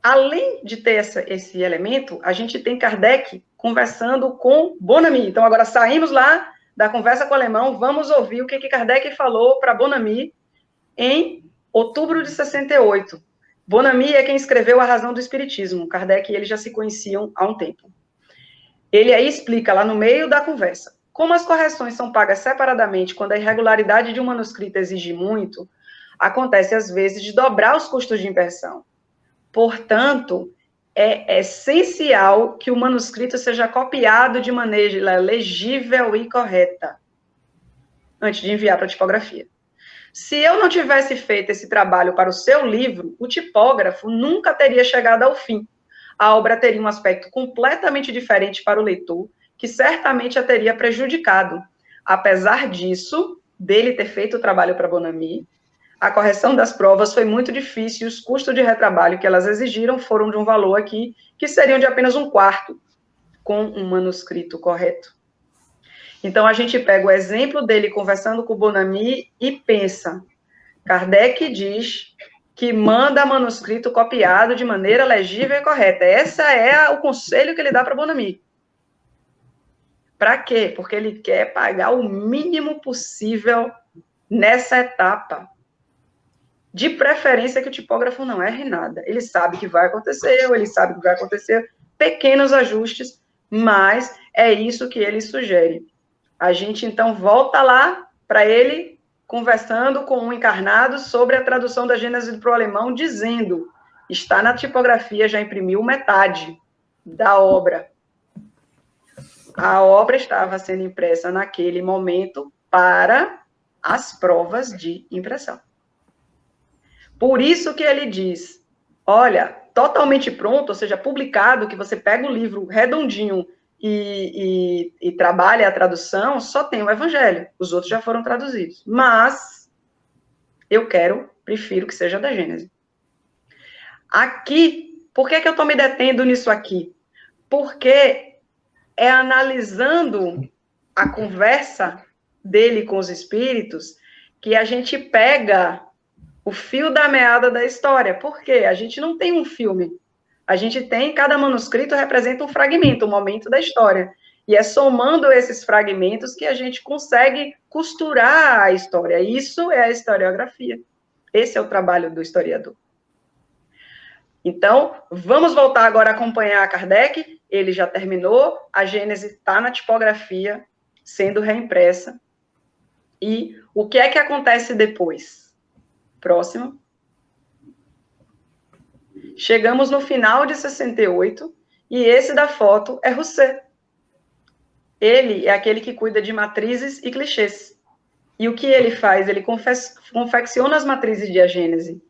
Speaker 3: além de ter esse elemento, a gente tem Kardec conversando com Bonamy. Então, agora saímos lá da conversa com o alemão, vamos ouvir o que Kardec falou para Bonamy em outubro de 68. Bonamy é quem escreveu A Razão do Espiritismo. Kardec e ele já se conheciam há um tempo. Ele aí explica, lá no meio da conversa, como as correções são pagas separadamente quando a irregularidade de um manuscrito exige muito, acontece às vezes de dobrar os custos de impressão. Portanto, é essencial que o manuscrito seja copiado de maneira legível e correta, antes de enviar para a tipografia. Se eu não tivesse feito esse trabalho para o seu livro, o tipógrafo nunca teria chegado ao fim. A obra teria um aspecto completamente diferente para o leitor, que certamente a teria prejudicado. Apesar disso, dele ter feito o trabalho para Bonamy. A correção das provas foi muito difícil, e os custos de retrabalho que elas exigiram foram de um valor aqui, que seriam de apenas 1/4, com um manuscrito correto. Então, a gente pega o exemplo dele conversando com o Bonamy e pensa, Kardec diz que manda manuscrito copiado de maneira legível e correta. Esse é o conselho que ele dá para Bonamy. Para quê? Porque ele quer pagar o mínimo possível nessa etapa. De preferência que o tipógrafo não erre nada. Ele sabe que vai acontecer, ou ele sabe que vai acontecer pequenos ajustes, mas é isso que ele sugere. A gente, então, volta lá para ele conversando com um encarnado sobre a tradução da Gênese para o alemão, dizendo, está na tipografia, já imprimiu metade da obra. A obra estava sendo impressa naquele momento para as provas de impressão. Por isso que ele diz, olha, totalmente pronto, ou seja, publicado, que você pega o livro redondinho e trabalha a tradução, só tem o Evangelho, os outros já foram traduzidos. Mas eu prefiro que seja da Gênese. Aqui, por que eu estou me detendo nisso aqui? Porque é analisando a conversa dele com os espíritos que a gente pega o fio da meada da história. Por quê? A gente não tem um filme. A gente tem, cada manuscrito representa um fragmento, um momento da história. E é somando esses fragmentos que a gente consegue costurar a história. Isso é a historiografia. Esse é o trabalho do historiador. Então, vamos voltar agora a acompanhar Kardec. Ele já terminou, a Gênese está na tipografia, sendo reimpressa. E o que é que acontece depois? Próximo. Chegamos no final de 68, e esse da foto é Rousset. Ele é aquele que cuida de matrizes e clichês. E o que ele faz? Ele confecciona as matrizes de A Gênese.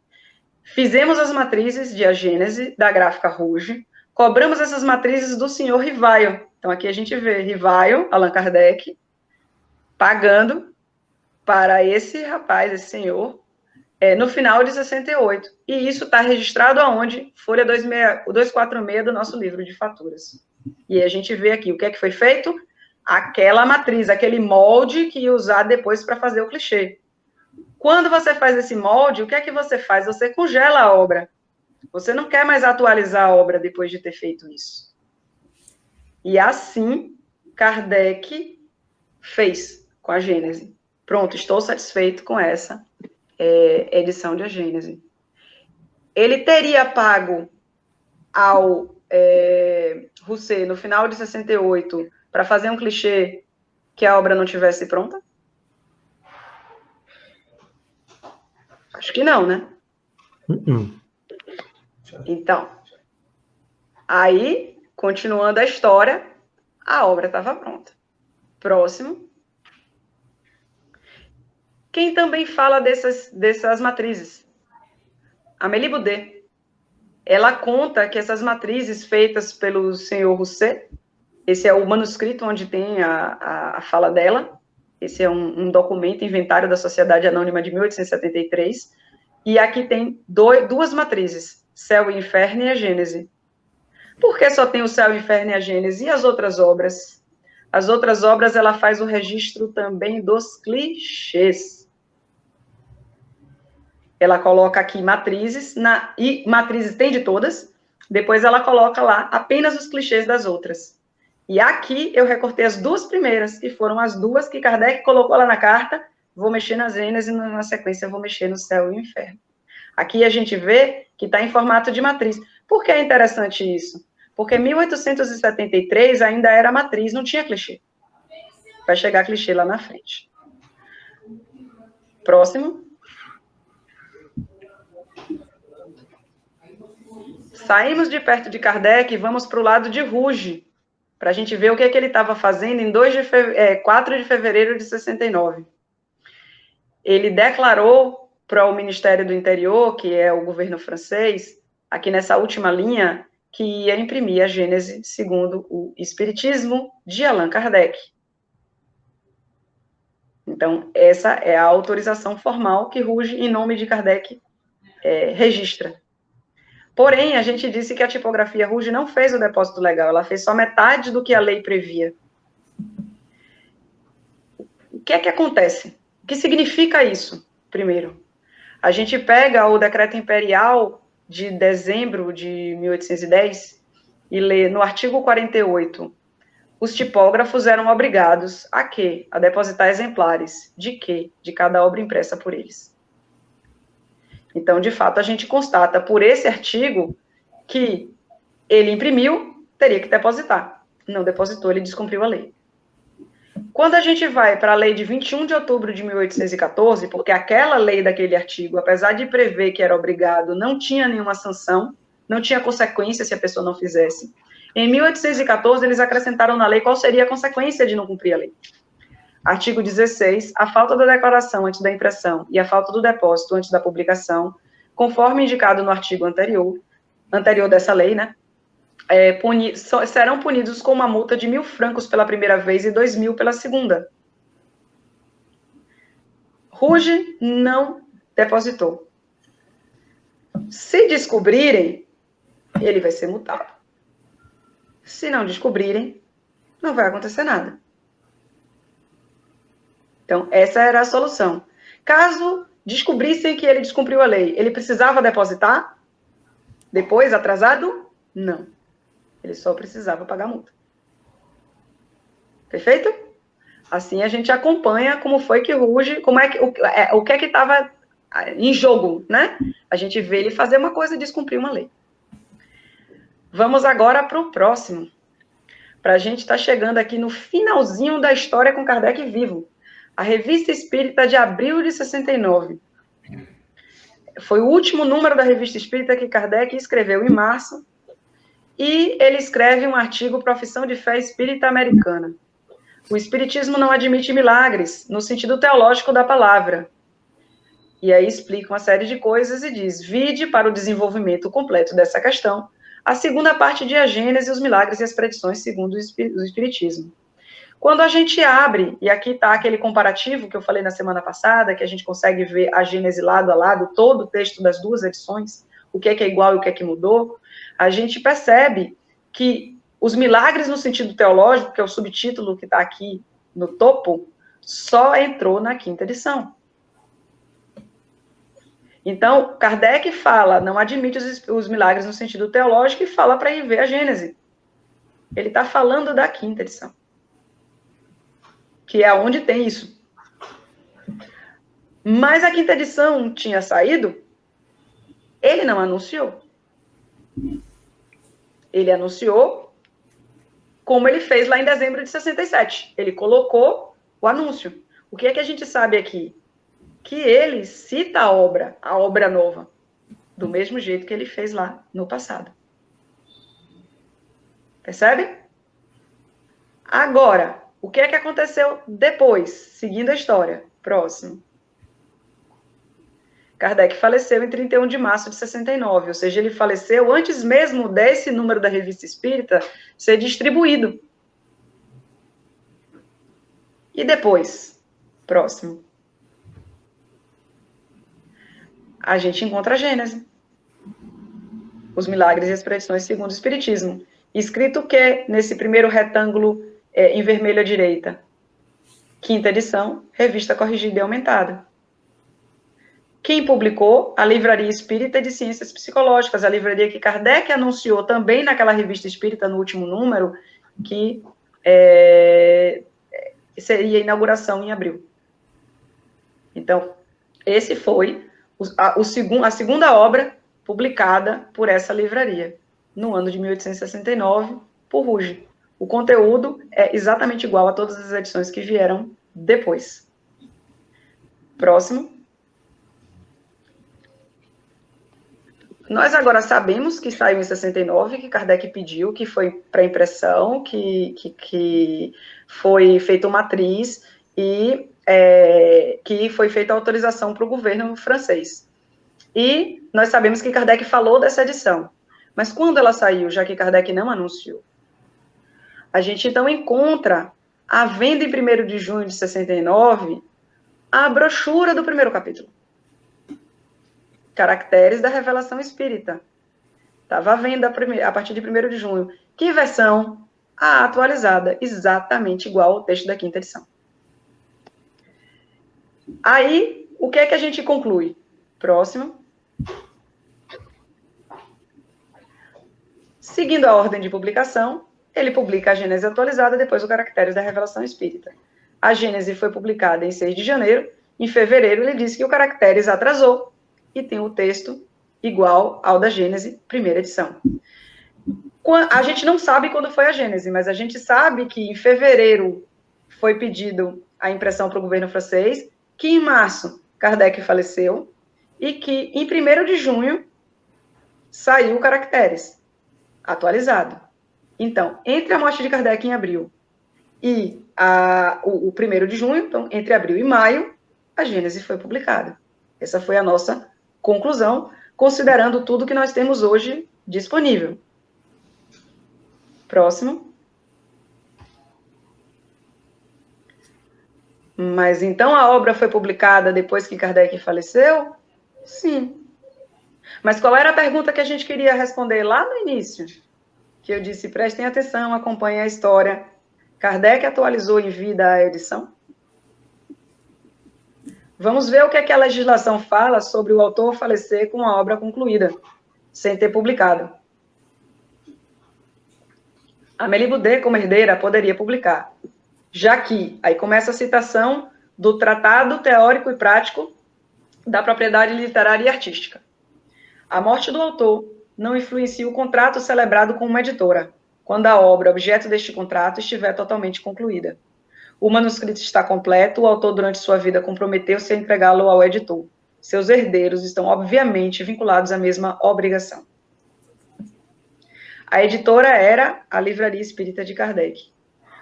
Speaker 3: Fizemos as matrizes de A Gênese, da gráfica Rouge, cobramos essas matrizes do senhor Rivaio. Então, aqui a gente vê Rivaio, Allan Kardec, pagando para esse rapaz, esse senhor, no final de 68. E isso está registrado aonde? Folha 246 do nosso livro de faturas. E a gente vê aqui o que é que foi feito? Aquela matriz, aquele molde que ia usar depois para fazer o clichê. Quando você faz esse molde, o que é que você faz? Você congela a obra. Você não quer mais atualizar a obra depois de ter feito isso. E assim, Kardec fez com a Gênese. Pronto, estou satisfeito com essa edição de A Gênese. Ele teria pago ao Rousset, no final de 68, para fazer um clichê que a obra não tivesse pronta? Acho que não, né? Então, aí, continuando a história, a obra estava pronta. Próximo. Quem também fala dessas matrizes? Amélie Boudet. Ela conta que essas matrizes feitas pelo senhor Rousset, esse é o manuscrito onde tem a fala dela, esse é um documento, Inventário da Sociedade Anônima de 1873, e aqui tem duas matrizes, Céu e Inferno e A Gênese. Por que só tem o Céu, o Inferno e A Gênese? E as outras obras? As outras obras, ela faz o registro também dos clichês. Ela coloca aqui matrizes, e matrizes tem de todas, depois ela coloca lá apenas os clichês das outras. E aqui eu recortei as duas primeiras, que foram as duas que Kardec colocou lá na carta, vou mexer nas Gênesis e na sequência eu vou mexer no Céu e o Inferno. Aqui a gente vê que está em formato de matriz. Por que é interessante isso? Porque em 1873 ainda era matriz, não tinha clichê. Vai chegar clichê lá na frente. Próximo. Saímos de perto de Kardec e vamos para o lado de Rouge, para a gente ver o que ele estava fazendo em 4 de fevereiro de 69. Ele declarou para o Ministério do Interior, que é o governo francês, aqui nessa última linha, que ia imprimir a Gênese segundo o Espiritismo de Allan Kardec. Então, essa é a autorização formal que Ruge, em nome de Kardec, registra. Porém, a gente disse que a tipografia Ruge não fez o depósito legal, ela fez só metade do que a lei previa. O que é que acontece? O que significa isso? Primeiro, a gente pega o decreto imperial de dezembro de 1810 e lê no artigo 48, os tipógrafos eram obrigados a quê? A depositar exemplares. De quê? De cada obra impressa por eles. Então, de fato, a gente constata por esse artigo que ele imprimiu, teria que depositar. Não depositou, ele descumpriu a lei. Quando a gente vai para a lei de 21 de outubro de 1814, porque aquela lei daquele artigo, apesar de prever que era obrigado, não tinha nenhuma sanção, não tinha consequência se a pessoa não fizesse. Em 1814, eles acrescentaram na lei qual seria a consequência de não cumprir a lei. Artigo 16, a falta da declaração antes da impressão e a falta do depósito antes da publicação, conforme indicado no artigo anterior dessa lei, né, serão punidos com uma multa de 1.000 francos pela primeira vez e 2.000 pela segunda. Ruge não depositou. Se descobrirem, ele vai ser multado. Se não descobrirem, não vai acontecer nada. Então, essa era a solução. Caso descobrissem que ele descumpriu a lei, ele precisava depositar? Depois, atrasado? Não. Ele só precisava pagar a multa. Perfeito? Assim a gente acompanha como foi que Ruge, o que é que estava em jogo, né? A gente vê ele fazer uma coisa e descumprir uma lei. Vamos agora para o próximo. Para a gente estar chegando aqui no finalzinho da história com Kardec vivo. A Revista Espírita de abril de 69. Foi o último número da Revista Espírita que Kardec escreveu em março. E ele escreve um artigo Profissão de Fé Espírita Americana. O Espiritismo não admite milagres, no sentido teológico da palavra. E aí explica uma série de coisas e diz, vide para o desenvolvimento completo dessa questão, a segunda parte de A Gênese, os milagres e as predições segundo o Espiritismo. Quando a gente abre, e aqui está aquele comparativo que eu falei na semana passada, que a gente consegue ver a Gênese lado a lado, todo o texto das duas edições, o que é igual e o que é que mudou, a gente percebe que os milagres no sentido teológico, que é o subtítulo que está aqui no topo, só entrou na quinta edição. Então, Kardec fala, não admite os milagres no sentido teológico e fala para ir ver a Gênese. Ele está falando da quinta edição, que é onde tem isso. Mas a quinta edição tinha saído, ele não anunciou. Ele anunciou como ele fez lá em dezembro de 67. Ele colocou o anúncio. O que é que a gente sabe aqui? Que ele cita a obra nova, do mesmo jeito que ele fez lá no passado. Percebe? Agora, o que é que aconteceu depois, seguindo a história? Próximo. Kardec faleceu em 31 de março de 69, ou seja, ele faleceu antes mesmo desse número da Revista Espírita ser distribuído. E depois? Próximo. A gente encontra a Gênese. Os milagres e as predições segundo o Espiritismo. Escrito o quê? Nesse primeiro retângulo em vermelho à direita. Quinta edição, revista corrigida e aumentada. Quem publicou? A Livraria Espírita de Ciências Psicológicas, a livraria que Kardec anunciou também naquela revista espírita, no último número, que seria a inauguração em abril. Então, esse foi a segunda obra publicada por essa livraria, no ano de 1869, por Ruge. O conteúdo é exatamente igual a todas as edições que vieram depois. Próximo. Nós agora sabemos que saiu em 69, que Kardec pediu, que foi para impressão, que foi feita uma matriz e que foi feita a autorização para o governo francês. E nós sabemos que Kardec falou dessa edição. Mas quando ela saiu, já que Kardec não anunciou? A gente, então, encontra a venda em 1º de junho de 69 a brochura do primeiro capítulo. Caracteres da Revelação Espírita. Estava à venda a partir de 1º de junho. Que versão? A atualizada, exatamente igual ao texto da 5ª edição. Aí, o que é que a gente conclui? Próximo. Seguindo a ordem de publicação, ele publica a Gênese atualizada, depois o Caracteres da Revelação Espírita. A Gênese foi publicada em 6 de janeiro. Em fevereiro, ele disse que o Caracteres atrasou e tem o texto igual ao da Gênese, 1ª edição. A gente não sabe quando foi a Gênese, mas a gente sabe que em fevereiro foi pedido a impressão para o governo francês, que em março Kardec faleceu e que em 1º de junho saiu o Caracteres atualizado. Então, entre a morte de Kardec em abril e o 1º de junho, então, entre abril e maio, a Gênese foi publicada. Essa foi a nossa conclusão, considerando tudo que nós temos hoje disponível. Próximo. Mas então a obra foi publicada depois que Kardec faleceu? Sim. Mas qual era a pergunta que a gente queria responder lá no início? Que eu disse, prestem atenção, acompanhem a história. Kardec atualizou em vida a edição? Vamos ver o que é que a legislação fala sobre o autor falecer com a obra concluída, sem ter publicado. Amélie Boudet, como herdeira, poderia publicar, já que, aí começa a citação do Tratado Teórico e Prático da Propriedade Literária e Artística. A morte do autor não influencia o contrato celebrado com uma editora, quando a obra, objeto deste contrato, estiver totalmente concluída. O manuscrito está completo, o autor, durante sua vida, comprometeu-se a entregá-lo ao editor. Seus herdeiros estão, obviamente, vinculados à mesma obrigação. A editora era a Livraria Espírita de Kardec.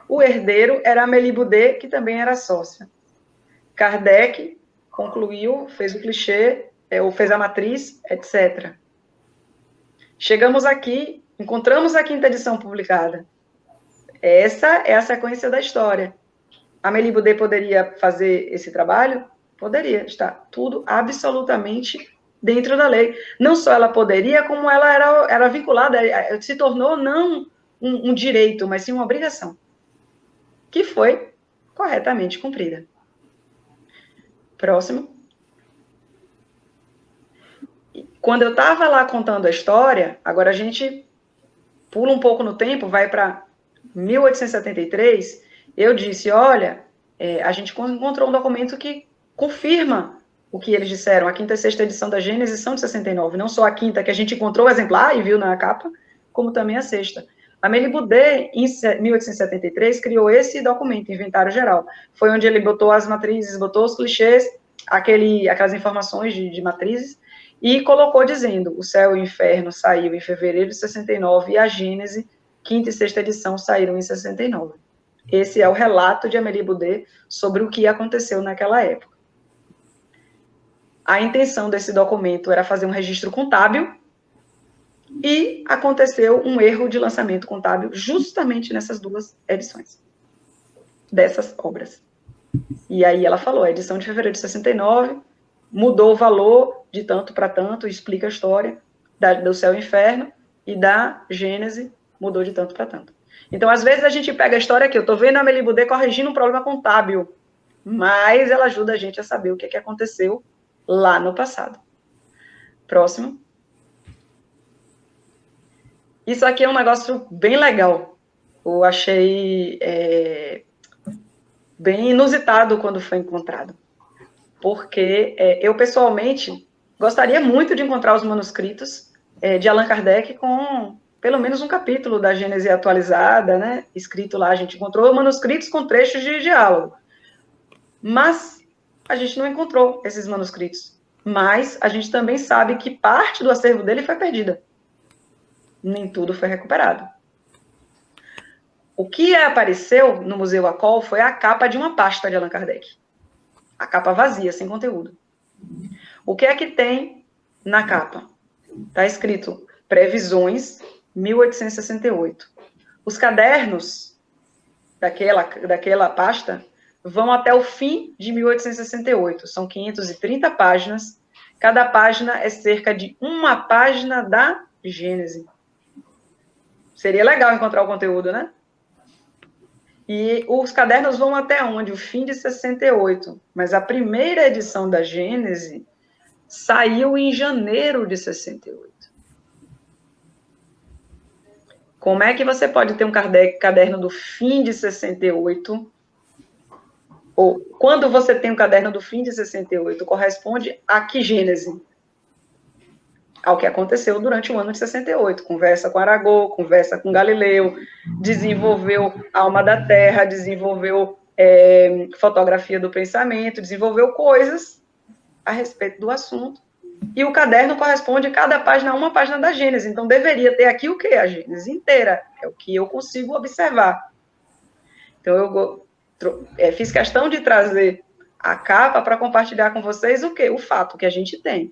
Speaker 3: O herdeiro era Amélie Boudet, que também era sócia. Kardec concluiu, fez o clichê, ou fez a matriz, etc. Chegamos aqui, encontramos a 5ª edição publicada. Essa é a sequência da história. Amélie Boudet poderia fazer esse trabalho? Poderia, está tudo absolutamente dentro da lei. Não só ela poderia, como ela era vinculada, se tornou não um direito, mas sim uma obrigação, que foi corretamente cumprida. Próximo. Quando eu estava lá contando a história, agora a gente pula um pouco no tempo, vai para 1873, eu disse, olha, a gente encontrou um documento que confirma o que eles disseram. A 5ª e 6ª edição da Gênese são de 69, não só a 5ª, que a gente encontrou o exemplar e viu na capa, como também a 6ª. Amélie Boudet, em 1873, criou esse documento, Inventário Geral. Foi onde ele botou as matrizes, botou os clichês, aquelas informações de matrizes, e colocou dizendo, o Céu e o Inferno saiu em fevereiro de 69, e a Gênese, 5ª e 6ª edição, saíram em 69. Esse é o relato de Amélie Boudet sobre o que aconteceu naquela época. A intenção desse documento era fazer um registro contábil e aconteceu um erro de lançamento contábil justamente nessas 2 edições dessas obras. E aí ela falou, a edição de fevereiro de 69 mudou o valor de tanto para tanto, explica a história do Céu e Inferno, e da Gênese mudou de tanto para tanto. Então, às vezes, a gente pega a história aqui, eu estou vendo a Amélie Boudet corrigindo um problema contábil, mas ela ajuda a gente a saber o que aconteceu lá no passado. Próximo. Isso aqui é um negócio bem legal. Eu achei bem inusitado quando foi encontrado. Porque eu, pessoalmente, gostaria muito de encontrar os manuscritos de Allan Kardec com pelo menos um capítulo da Gênese atualizada, né? Escrito lá, a gente encontrou manuscritos com trechos de diálogo. Mas a gente não encontrou esses manuscritos. Mas a gente também sabe que parte do acervo dele foi perdida. Nem tudo foi recuperado. O que apareceu no Museu Acol foi a capa de uma pasta de Allan Kardec. A capa vazia, sem conteúdo. O que é que tem na capa? Está escrito Previsões, 1868. Os cadernos daquela pasta vão até o fim de 1868. São 530 páginas. Cada página é cerca de uma página da Gênese. Seria legal encontrar o conteúdo, né? E os cadernos vão até onde? O fim de 68. Mas a primeira edição da Gênese saiu em janeiro de 68. Como é que você pode ter um caderno do fim de 68? Ou quando você tem um caderno do fim de 68, corresponde a que Gênese? Ao que aconteceu durante o ano de 68. Conversa com Aragô, conversa com Galileu, desenvolveu Alma da Terra, desenvolveu fotografia do pensamento, desenvolveu coisas a respeito do assunto. E o caderno corresponde, cada página, a uma página da Gênese. Então, deveria ter aqui o quê? A Gênese inteira. É o que eu consigo observar. Então, eu fiz questão de trazer a capa para compartilhar com vocês o quê? O fato que a gente tem.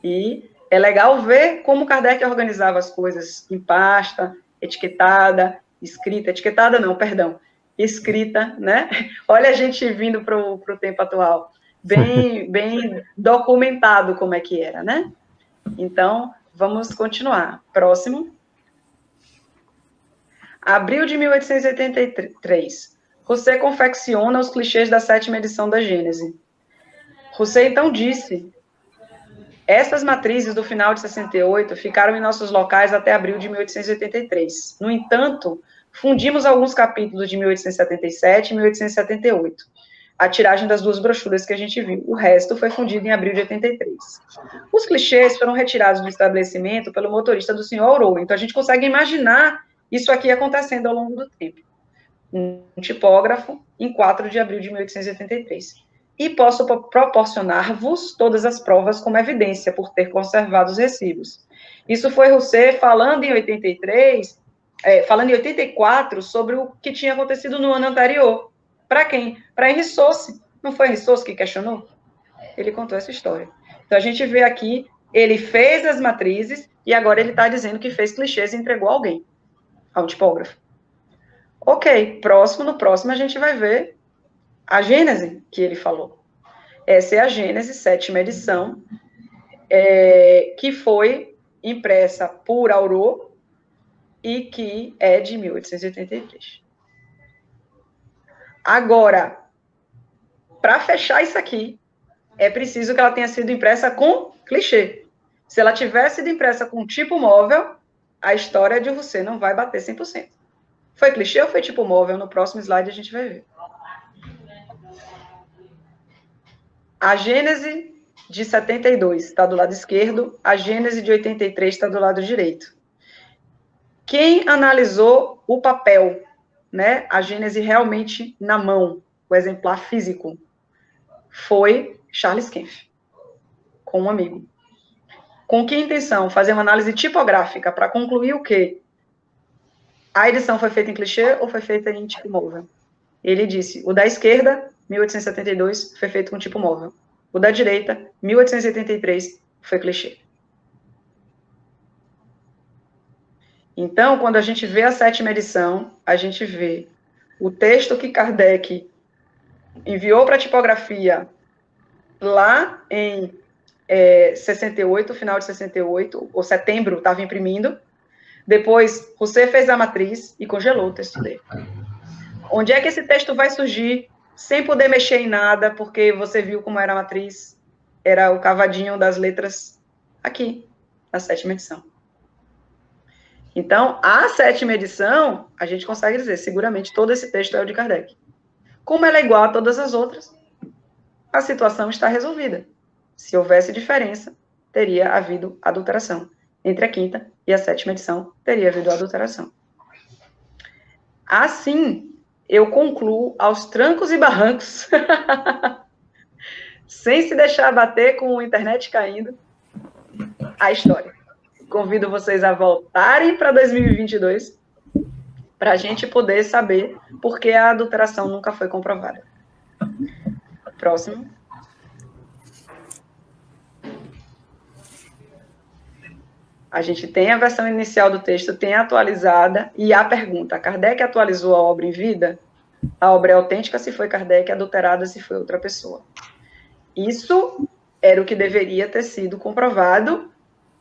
Speaker 3: E é legal ver como Kardec organizava as coisas em pasta, etiquetada, escrita. Etiquetada não, perdão. Escrita, né? Olha a gente vindo para o tempo atual. Bem documentado como é que era, né? Então, vamos continuar. Próximo. Abril de 1883. Rousseau confecciona os clichês da 7ª edição da Gênese. Rousseau, então, disse: essas matrizes do final de 68 ficaram em nossos locais até abril de 1883. No entanto, fundimos alguns capítulos de 1877 e 1878. A tiragem das 2 brochuras que a gente viu. O resto foi fundido em abril de 83. Os clichês foram retirados do estabelecimento pelo motorista do senhor Aurora. Então, a gente consegue imaginar isso aqui acontecendo ao longo do tempo. Um tipógrafo, em 4 de abril de 1883. E posso proporcionar-vos todas as provas como evidência por ter conservado os recibos. Isso foi Rousseau falando em 84 sobre o que tinha acontecido no ano anterior. Para quem? Para Henri Sauce. Não foi Henri Sauce que questionou? Ele contou essa história. Então, a gente vê aqui, ele fez as matrizes e agora ele está dizendo que fez clichês e entregou a alguém, ao tipógrafo. Ok, no próximo a gente vai ver a Gênese que ele falou. Essa é a Gênese, 7ª edição, que foi impressa por Aurô e que é de 1883. Agora, para fechar isso aqui, é preciso que ela tenha sido impressa com clichê. Se ela tivesse sido impressa com tipo móvel, a história de Rousseau não vai bater 100%. Foi clichê ou foi tipo móvel? No próximo slide a gente vai ver. A Gênese de 72 está do lado esquerdo, a Gênese de 83 está do lado direito. Quem analisou o papel, né, a Gênese realmente na mão, o exemplar físico, foi Charles Kempf, com um amigo. Com que intenção? Fazer uma análise tipográfica para concluir o quê? A edição foi feita em clichê ou foi feita em tipo móvel? Ele disse, o da esquerda, 1872, foi feito com tipo móvel. O da direita, 1883, foi clichê. Então, quando a gente vê a 7ª edição, a gente vê o texto que Kardec enviou para a tipografia lá em 68, final de 68, ou setembro, estava imprimindo. Depois, Rousseau fez a matriz e congelou o texto dele. Onde é que esse texto vai surgir sem poder mexer em nada, porque você viu como era a matriz? Era o cavadinho das letras aqui, na 7ª edição. Então, a 7ª edição, a gente consegue dizer, seguramente, todo esse texto é o de Kardec. Como ela é igual a todas as outras, a situação está resolvida. Se houvesse diferença, teria havido adulteração. Entre a 5ª e a 7ª edição, teria havido adulteração. Assim, eu concluo aos trancos e barrancos, sem se deixar bater com a internet caindo, a história. Convido vocês a voltarem para 2022, para a gente poder saber por que a adulteração nunca foi comprovada. Próximo. A gente tem a versão inicial do texto, tem a atualizada, e a pergunta, Kardec atualizou a obra em vida? A obra é autêntica se foi Kardec, adulterada se foi outra pessoa. Isso era o que deveria ter sido comprovado,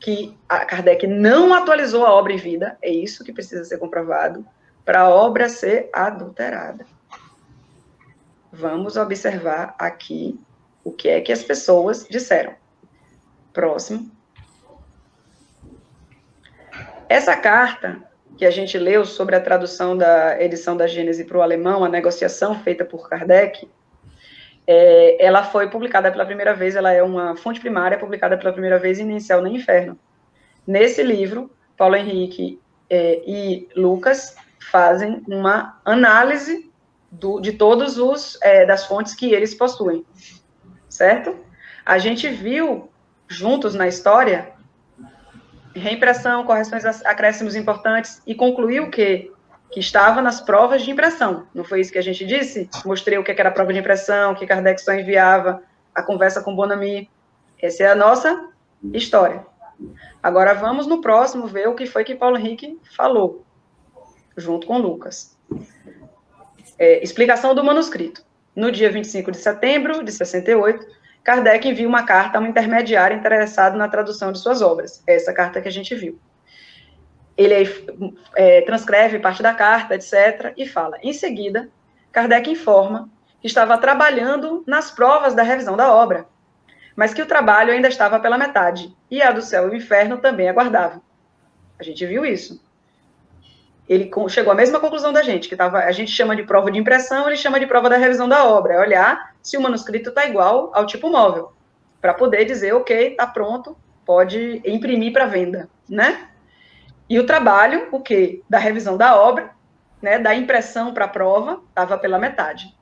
Speaker 3: que a Kardec não atualizou a obra em vida, é isso que precisa ser comprovado, para a obra ser adulterada. Vamos observar aqui o que é que as pessoas disseram. Próximo. Essa carta que a gente leu sobre a tradução da edição da Gênese para o alemão, a negociação feita por Kardec, ela foi publicada pela primeira vez, ela é uma fonte primária, publicada pela primeira vez em Céu no Inferno. Nesse livro, Paulo Henrique e Lucas fazem uma análise de todos das fontes que eles possuem, certo? A gente viu juntos na história reimpressão, correções, acréscimos importantes, e concluiu que estava nas provas de impressão. Não foi isso que a gente disse? Mostrei o que era a prova de impressão, que Kardec só enviava a conversa com Bonamy. Essa é a nossa história. Agora vamos no próximo ver o que foi que Paulo Henrique falou, junto com Lucas. Explicação do manuscrito. No dia 25 de setembro de 68, Kardec envia uma carta a um intermediário interessado na tradução de suas obras. Essa carta que a gente viu. Ele transcreve parte da carta, etc., e fala. Em seguida, Kardec informa que estava trabalhando nas provas da revisão da obra, mas que o trabalho ainda estava pela metade, e a do Céu e o Inferno também aguardava. A gente viu isso. Ele chegou à mesma conclusão da gente, que a gente chama de prova de impressão, ele chama de prova da revisão da obra, é olhar se o manuscrito está igual ao tipo móvel, para poder dizer, ok, está pronto, pode imprimir para venda, né? E o trabalho, o quê? Da revisão da obra, né, da impressão para a prova, estava pela metade.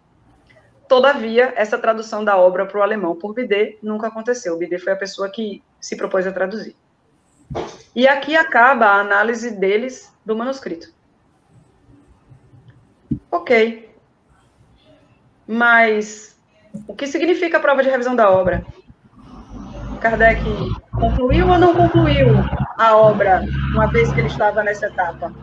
Speaker 3: Todavia, essa tradução da obra para o alemão por Bidet nunca aconteceu. Bidet foi a pessoa que se propôs a traduzir. E aqui acaba a análise deles do manuscrito. Ok. Mas o que significa a prova de revisão da obra? Kardec concluiu ou não concluiu a obra, uma vez que ele estava nessa etapa?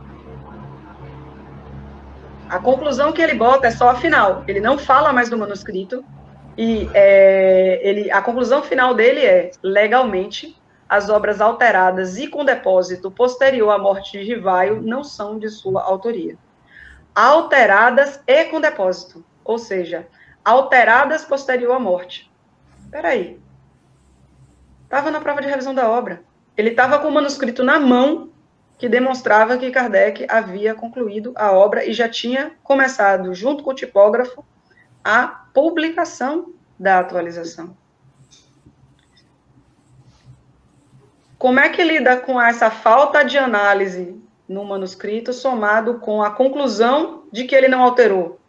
Speaker 3: A conclusão que ele bota é só a final. Ele não fala mais do manuscrito. E a conclusão final dele é, legalmente, as obras alteradas e com depósito posterior à morte de Rivaio não são de sua autoria. Alteradas e com depósito. Ou seja, alteradas posterior à morte. Espera aí. Estava na prova de revisão da obra. Ele estava com o manuscrito na mão, que demonstrava que Kardec havia concluído a obra e já tinha começado, junto com o tipógrafo, a publicação da atualização. Como é que lida com essa falta de análise no manuscrito, somado com a conclusão de que ele não alterou?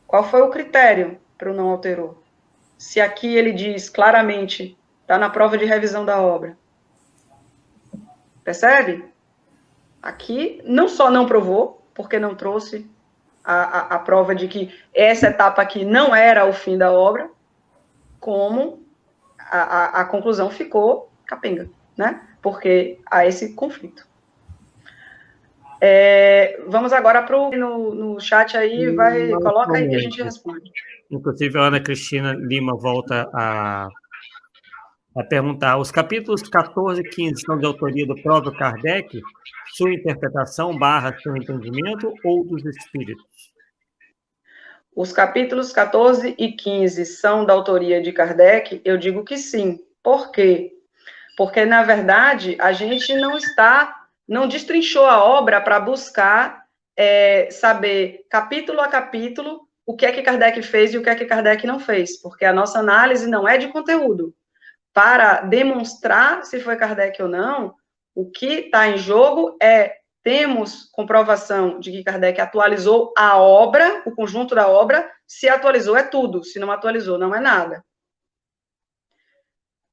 Speaker 3: Qual foi o critério para o não alterou? Se aqui ele diz claramente, está na prova de revisão da obra. Percebe? Aqui, não só não provou, porque não trouxe a prova de que essa etapa aqui não era o fim da obra, como a conclusão ficou capenga, né? Porque há esse conflito. Vamos agora no chat aí, coloca aí que a gente responde.
Speaker 1: Inclusive, a Ana Cristina Lima volta a perguntar, os capítulos 14 e 15 são de autoria do próprio Kardec, sua interpretação / seu entendimento, ou dos espíritos?
Speaker 3: Os capítulos 14 e 15 são da autoria de Kardec? Eu digo que sim. Por quê? Porque, na verdade, a gente não destrinchou a obra para buscar saber, capítulo a capítulo, o que é que Kardec fez e o que é que Kardec não fez, porque a nossa análise não é de conteúdo. Para demonstrar se foi Kardec ou não, o que está em jogo temos comprovação de que Kardec atualizou a obra, o conjunto da obra. Se atualizou é tudo, se não atualizou não é nada.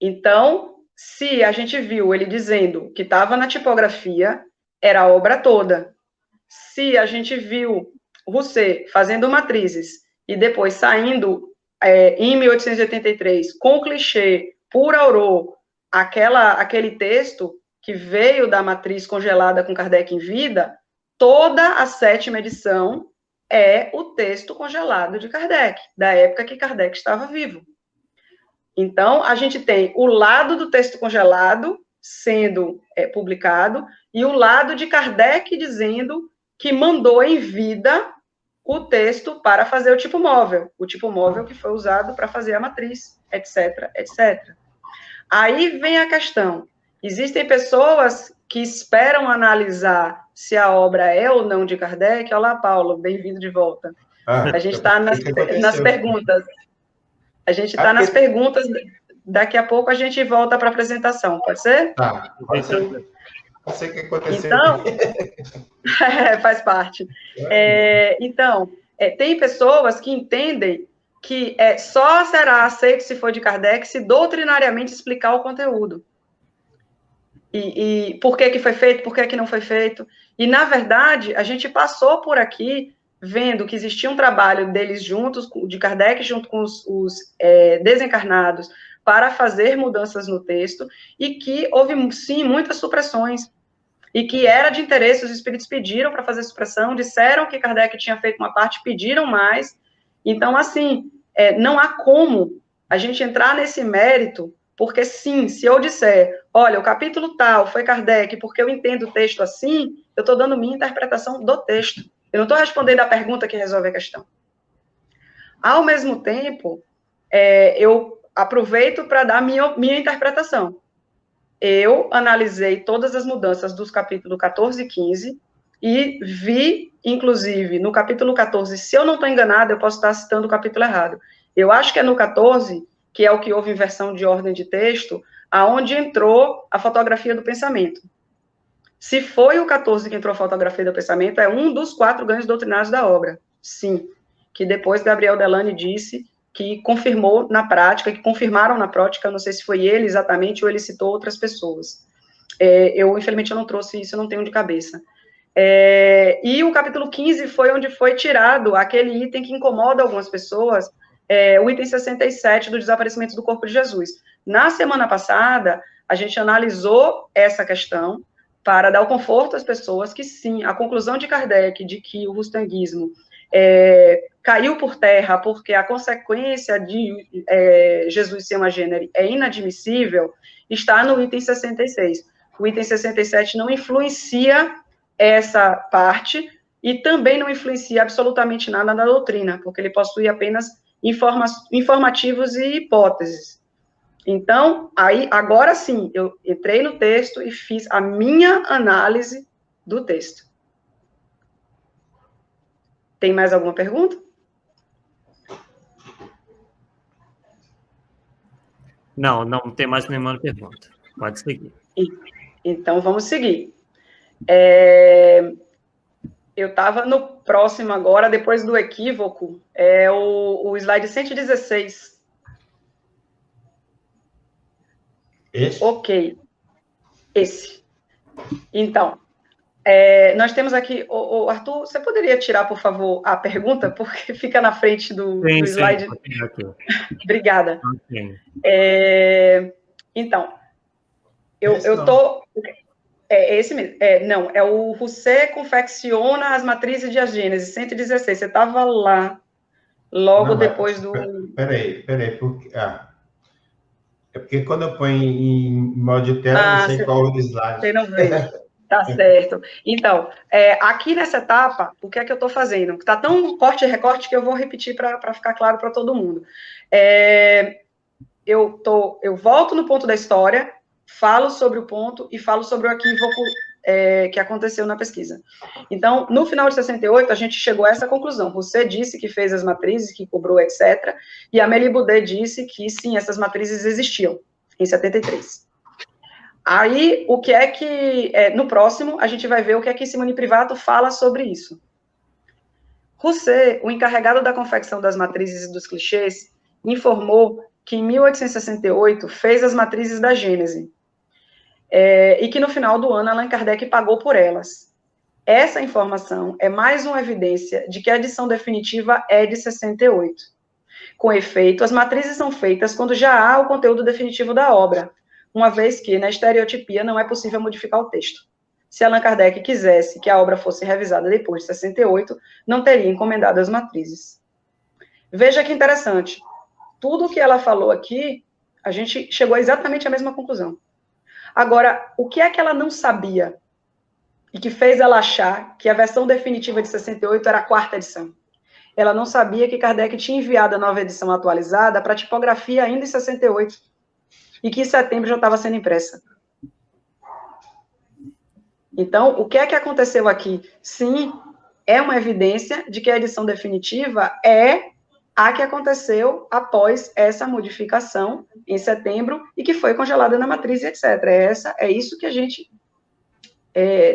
Speaker 3: Então, se a gente viu ele dizendo que estava na tipografia, era a obra toda. Se a gente viu Rousset fazendo matrizes e depois saindo em 1883 com clichê por Aurot, aquele texto que veio da matriz congelada com Kardec em vida, toda a 7ª edição é o texto congelado de Kardec, da época que Kardec estava vivo. Então, a gente tem o lado do texto congelado sendo publicado e o lado de Kardec dizendo que mandou em vida o texto para fazer o tipo móvel que foi usado para fazer a matriz, etc, etc. Aí vem a questão, existem pessoas que esperam analisar se a obra é ou não de Kardec. Olá, Paulo, bem-vindo de volta. A gente está nas perguntas. A gente está nas perguntas, daqui a pouco a gente volta para a apresentação, pode ser?
Speaker 2: Tá, pode ser. Não sei o que aconteceu.
Speaker 3: Então, faz parte. Então, tem pessoas que entendem que só será aceito se for de Kardec se doutrinariamente explicar o conteúdo. E por que foi feito, por que não foi feito. E, na verdade, a gente passou por aqui vendo que existia um trabalho deles juntos, de Kardec junto com os desencarnados, para fazer mudanças no texto, e que houve, sim, muitas supressões, e que era de interesse, os espíritos pediram para fazer supressão, disseram que Kardec tinha feito uma parte, pediram mais. Então, assim, não há como a gente entrar nesse mérito, porque, sim, se eu disser, olha, o capítulo tal foi Kardec, porque eu entendo o texto assim, eu estou dando minha interpretação do texto. Eu não estou respondendo a pergunta que resolve a questão. Ao mesmo tempo, eu aproveito para dar minha interpretação. Eu analisei todas as mudanças dos capítulos 14 e 15 e vi, inclusive, no capítulo 14, se eu não estou enganada, eu posso estar citando o capítulo errado. Eu acho que é no 14, que é o que houve inversão de ordem de texto, aonde entrou a fotografia do pensamento. Se foi o 14 que entrou a fotografia do pensamento, é um dos 4 ganhos doutrinários da obra. Sim. Que depois Gabriel Delany disse que confirmou na prática, que confirmaram na prática, não sei se foi ele exatamente, ou ele citou outras pessoas. Infelizmente, eu não trouxe isso, eu não tenho de cabeça. E o capítulo 15 foi onde foi tirado aquele item que incomoda algumas pessoas, o item 67 do desaparecimento do corpo de Jesus. Na semana passada, a gente analisou essa questão para dar o conforto às pessoas que, sim, a conclusão de Kardec de que o rustanguismo caiu por terra porque a consequência de Jesus ser uma gênero é inadmissível, está no item 66. O item 67 não influencia essa parte e também não influencia absolutamente nada na doutrina, porque ele possui apenas informativos e hipóteses. Então, aí, agora sim, eu entrei no texto e fiz a minha análise do texto. Tem mais alguma pergunta?
Speaker 1: Não tem mais nenhuma pergunta. Pode seguir.
Speaker 3: Então, vamos seguir. Eu estava no próximo agora, depois do equívoco, o slide 116.
Speaker 2: Esse?
Speaker 3: Ok. Esse. Então, nós temos aqui... Arthur, você poderia tirar, por favor, a pergunta? Porque fica na frente do slide.
Speaker 1: Sim, aqui.
Speaker 3: Obrigada.
Speaker 1: Okay.
Speaker 3: Então, eu estou... esse mesmo. Não, é o Rousset confecciona as matrizes de agênese, 116. Você estava lá, logo depois do...
Speaker 2: Peraí, porque... é porque quando eu ponho em modo de tela, eu não sei qual o slide.
Speaker 3: Você não vê. Tá certo. Então, aqui nessa etapa, o que é que eu estou fazendo? Está tão corte e recorte que eu vou repetir para ficar claro para todo mundo. Eu volto no ponto da história, falo sobre o ponto e falo sobre o equívoco que aconteceu na pesquisa. Então, no final de 68, a gente chegou a essa conclusão. Você disse que fez as matrizes, que cobrou, etc. E a Amélie Boudet disse que, sim, essas matrizes existiam, em 73. Aí, o que é que... no próximo, a gente vai ver o que é que Simone Privato fala sobre isso. Rousset, o encarregado da confecção das matrizes e dos clichês, informou que, em 1868, fez as matrizes da Gênese, e que, no final do ano, Allan Kardec pagou por elas. Essa informação é mais uma evidência de que a edição definitiva é de 68. Com efeito, as matrizes são feitas quando já há o conteúdo definitivo da obra, uma vez que, na estereotipia, não é possível modificar o texto. se Allan Kardec quisesse que a obra fosse revisada depois de 68, não teria encomendado as matrizes. Veja que interessante. Tudo que ela falou aqui, a gente chegou a exatamente à mesma conclusão. Agora, o que é que ela não sabia e que fez ela achar que a versão definitiva de 68 era a 4ª edição? Ela não sabia que Kardec tinha enviado a nova edição atualizada para tipografia ainda em 68 e que em setembro já estava sendo impressa. Então, o que é que aconteceu aqui? Sim, é uma evidência de que a edição definitiva é a que aconteceu após essa modificação em setembro e que foi congelada na matriz, etc. É isso que a gente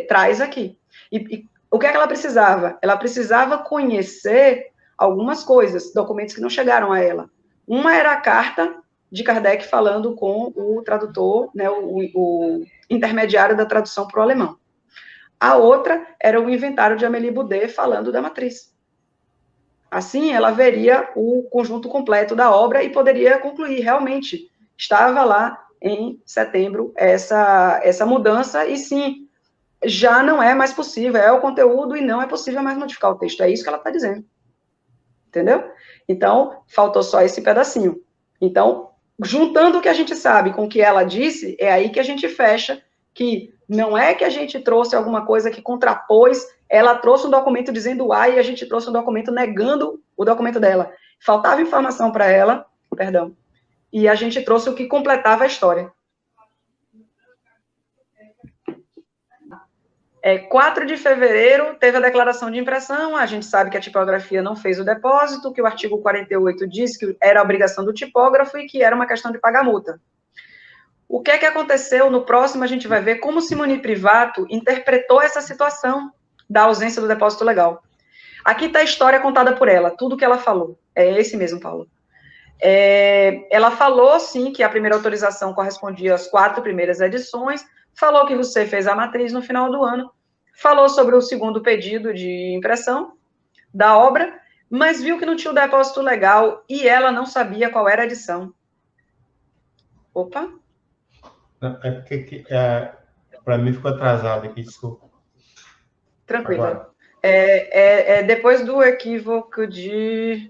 Speaker 3: traz aqui. E o que é que ela precisava? Ela precisava conhecer algumas coisas, documentos que não chegaram a ela. Uma era a carta de Kardec falando com o tradutor, né, o intermediário da tradução para o alemão. A outra era o inventário de Amélie Boudet falando da matriz. Assim, ela veria o conjunto completo da obra e poderia concluir, realmente, estava lá em setembro essa mudança, e sim, já não é mais possível, é o conteúdo e não é possível mais modificar o texto, é isso que ela está dizendo. Entendeu? Então, faltou só esse pedacinho. Então, juntando o que a gente sabe com o que ela disse, é aí que a gente fecha que não é que a gente trouxe alguma coisa que contrapôs, ela trouxe um documento dizendo A e a gente trouxe um documento negando o documento dela. Faltava informação para ela, perdão, e a gente trouxe o que completava a história. 4 de fevereiro teve a declaração de impressão, a gente sabe que a tipografia não fez o depósito, que o artigo 48 diz que era a obrigação do tipógrafo e que era uma questão de pagar multa. O que é que aconteceu? No próximo a gente vai ver como Simone Privato interpretou essa situação da ausência do depósito legal. Aqui está a história contada por ela, tudo que ela falou. É esse mesmo, Paulo. Ela falou, sim, que a primeira autorização correspondia às 4 primeiras edições, falou que você fez a matriz no final do ano, falou sobre o segundo pedido de impressão da obra, mas viu que não tinha o depósito legal e ela não sabia qual era a edição. Opa!
Speaker 2: É porque para mim ficou atrasado aqui, desculpa.
Speaker 3: Tranquila. Depois do equívoco de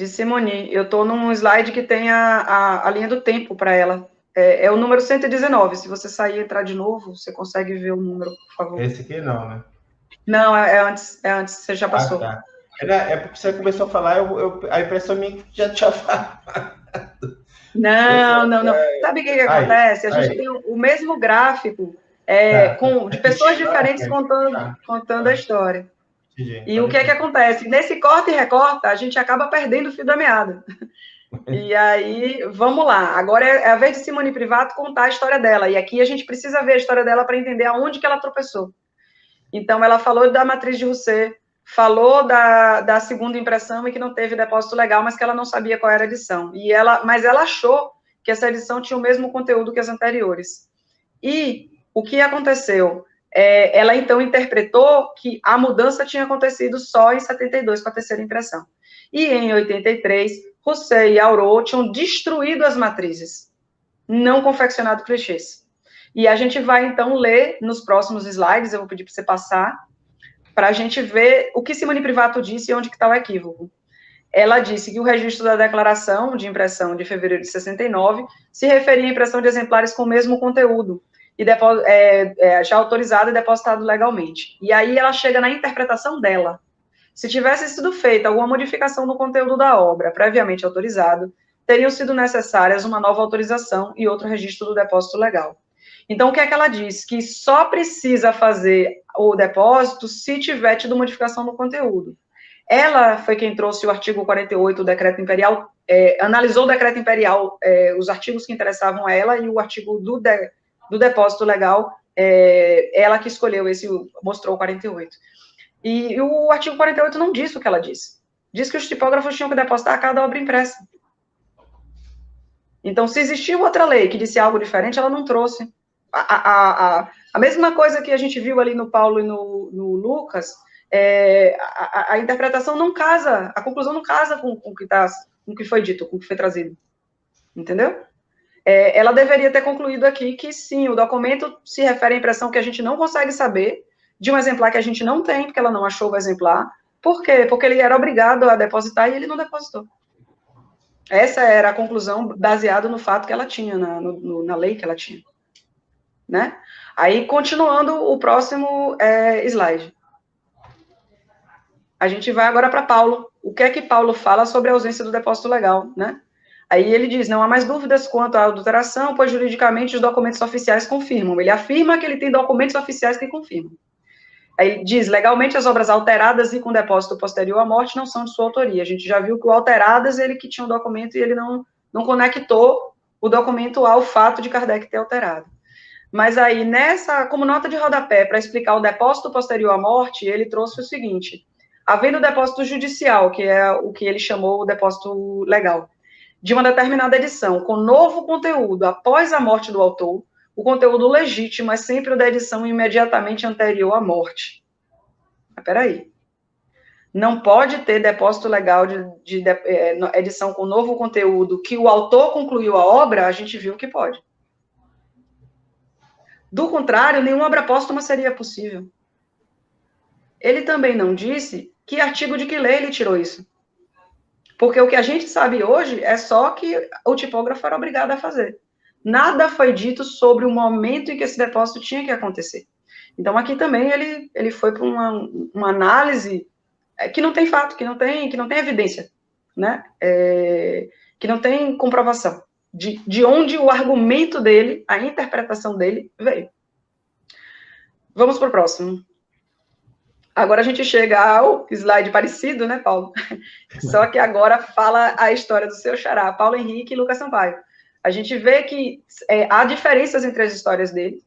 Speaker 3: Simone, eu estou num slide que tem a linha do tempo para ela. É o número 119. Se você sair e entrar de novo, você consegue ver o número, por favor.
Speaker 2: Esse aqui não, né?
Speaker 3: Não, é antes, você já passou.
Speaker 2: Tá. É porque você começou a falar, a impressão minha que já tinha falado.
Speaker 3: Não. Sabe o que acontece? A gente tem o mesmo gráfico de pessoas diferentes contando a história. E o que é que acontece? Nesse corta e recorta, a gente acaba perdendo o fio da meada. E aí, vamos lá. Agora é a vez de Simone Privato contar a história dela. E aqui a gente precisa ver a história dela para entender aonde que ela tropeçou. Então, ela falou da matriz de Rousset, falou da segunda impressão e que não teve depósito legal, mas que ela não sabia qual era a edição. Mas ela achou que essa edição tinha o mesmo conteúdo que as anteriores. E o que aconteceu? Ela, então, interpretou que a mudança tinha acontecido só em 72, com a terceira impressão. E em 83, Rousset e Aurot tinham destruído as matrizes, não confeccionado clichês. E a gente vai, então, ler nos próximos slides, eu vou pedir para você passar, para a gente ver o que Simone Privato disse e onde que está o equívoco. Ela disse que o registro da declaração de impressão de fevereiro de 69 se referia à impressão de exemplares com o mesmo conteúdo, e já autorizado e depositado legalmente. E aí ela chega na interpretação dela. Se tivesse sido feita alguma modificação no conteúdo da obra, previamente autorizado, teriam sido necessárias uma nova autorização e outro registro do depósito legal. Então, o que é que ela diz? Que só precisa fazer o depósito se tiver tido modificação no conteúdo. Ela foi quem trouxe o artigo 48 do decreto imperial, analisou o decreto imperial, os artigos que interessavam a ela, e o artigo do depósito legal, ela que escolheu mostrou o 48. E o artigo 48 não diz o que ela disse. Diz que os tipógrafos tinham que depositar cada obra impressa. Então, se existia outra lei que disse algo diferente, ela não trouxe. A mesma coisa que a gente viu ali no Paulo e no Lucas, a interpretação não casa, a conclusão não casa com o que foi dito, com o que foi trazido. Entendeu? ela deveria ter concluído aqui que, sim, o documento se refere à impressão que a gente não consegue saber, de um exemplar que a gente não tem, porque ela não achou o exemplar. Por quê? Porque ele era obrigado a depositar e ele não depositou. Essa era a conclusão baseada no fato que ela tinha, na lei que ela tinha. Né? Aí, continuando o próximo slide. A gente vai agora para Paulo. O que é que Paulo fala sobre a ausência do depósito legal, né? Aí ele diz, não há mais dúvidas quanto à adulteração, pois juridicamente os documentos oficiais confirmam. Ele afirma que ele tem documentos oficiais que confirmam. Aí ele diz, legalmente as obras alteradas e com depósito posterior à morte não são de sua autoria. A gente já viu que o alteradas, ele que tinha o documento e ele não conectou o documento ao fato de Kardec ter alterado. Mas aí, como nota de rodapé, para explicar o depósito posterior à morte, ele trouxe o seguinte, havendo o depósito judicial, que é o que ele chamou o depósito legal, de uma determinada edição, com novo conteúdo após a morte do autor, o conteúdo legítimo é sempre o da edição imediatamente anterior à morte. Mas peraí. Não pode ter depósito legal de edição com novo conteúdo que o autor concluiu a obra, a gente viu que pode. Do contrário, nenhuma obra póstuma seria possível. Ele também não disse que artigo de que lei ele tirou isso. Porque o que a gente sabe hoje é só que o tipógrafo era obrigado a fazer. Nada foi dito sobre o momento em que esse depósito tinha que acontecer. Então, aqui também ele foi para uma análise que não tem fato, que não tem evidência, né? Que não tem comprovação de onde o argumento dele, a interpretação dele, veio. Vamos para o próximo. Agora a gente chega ao slide parecido, né, Paulo? Só que agora fala a história do seu xará, Paulo Henrique e Lucas Sampaio. A gente vê que há diferenças entre as histórias dele.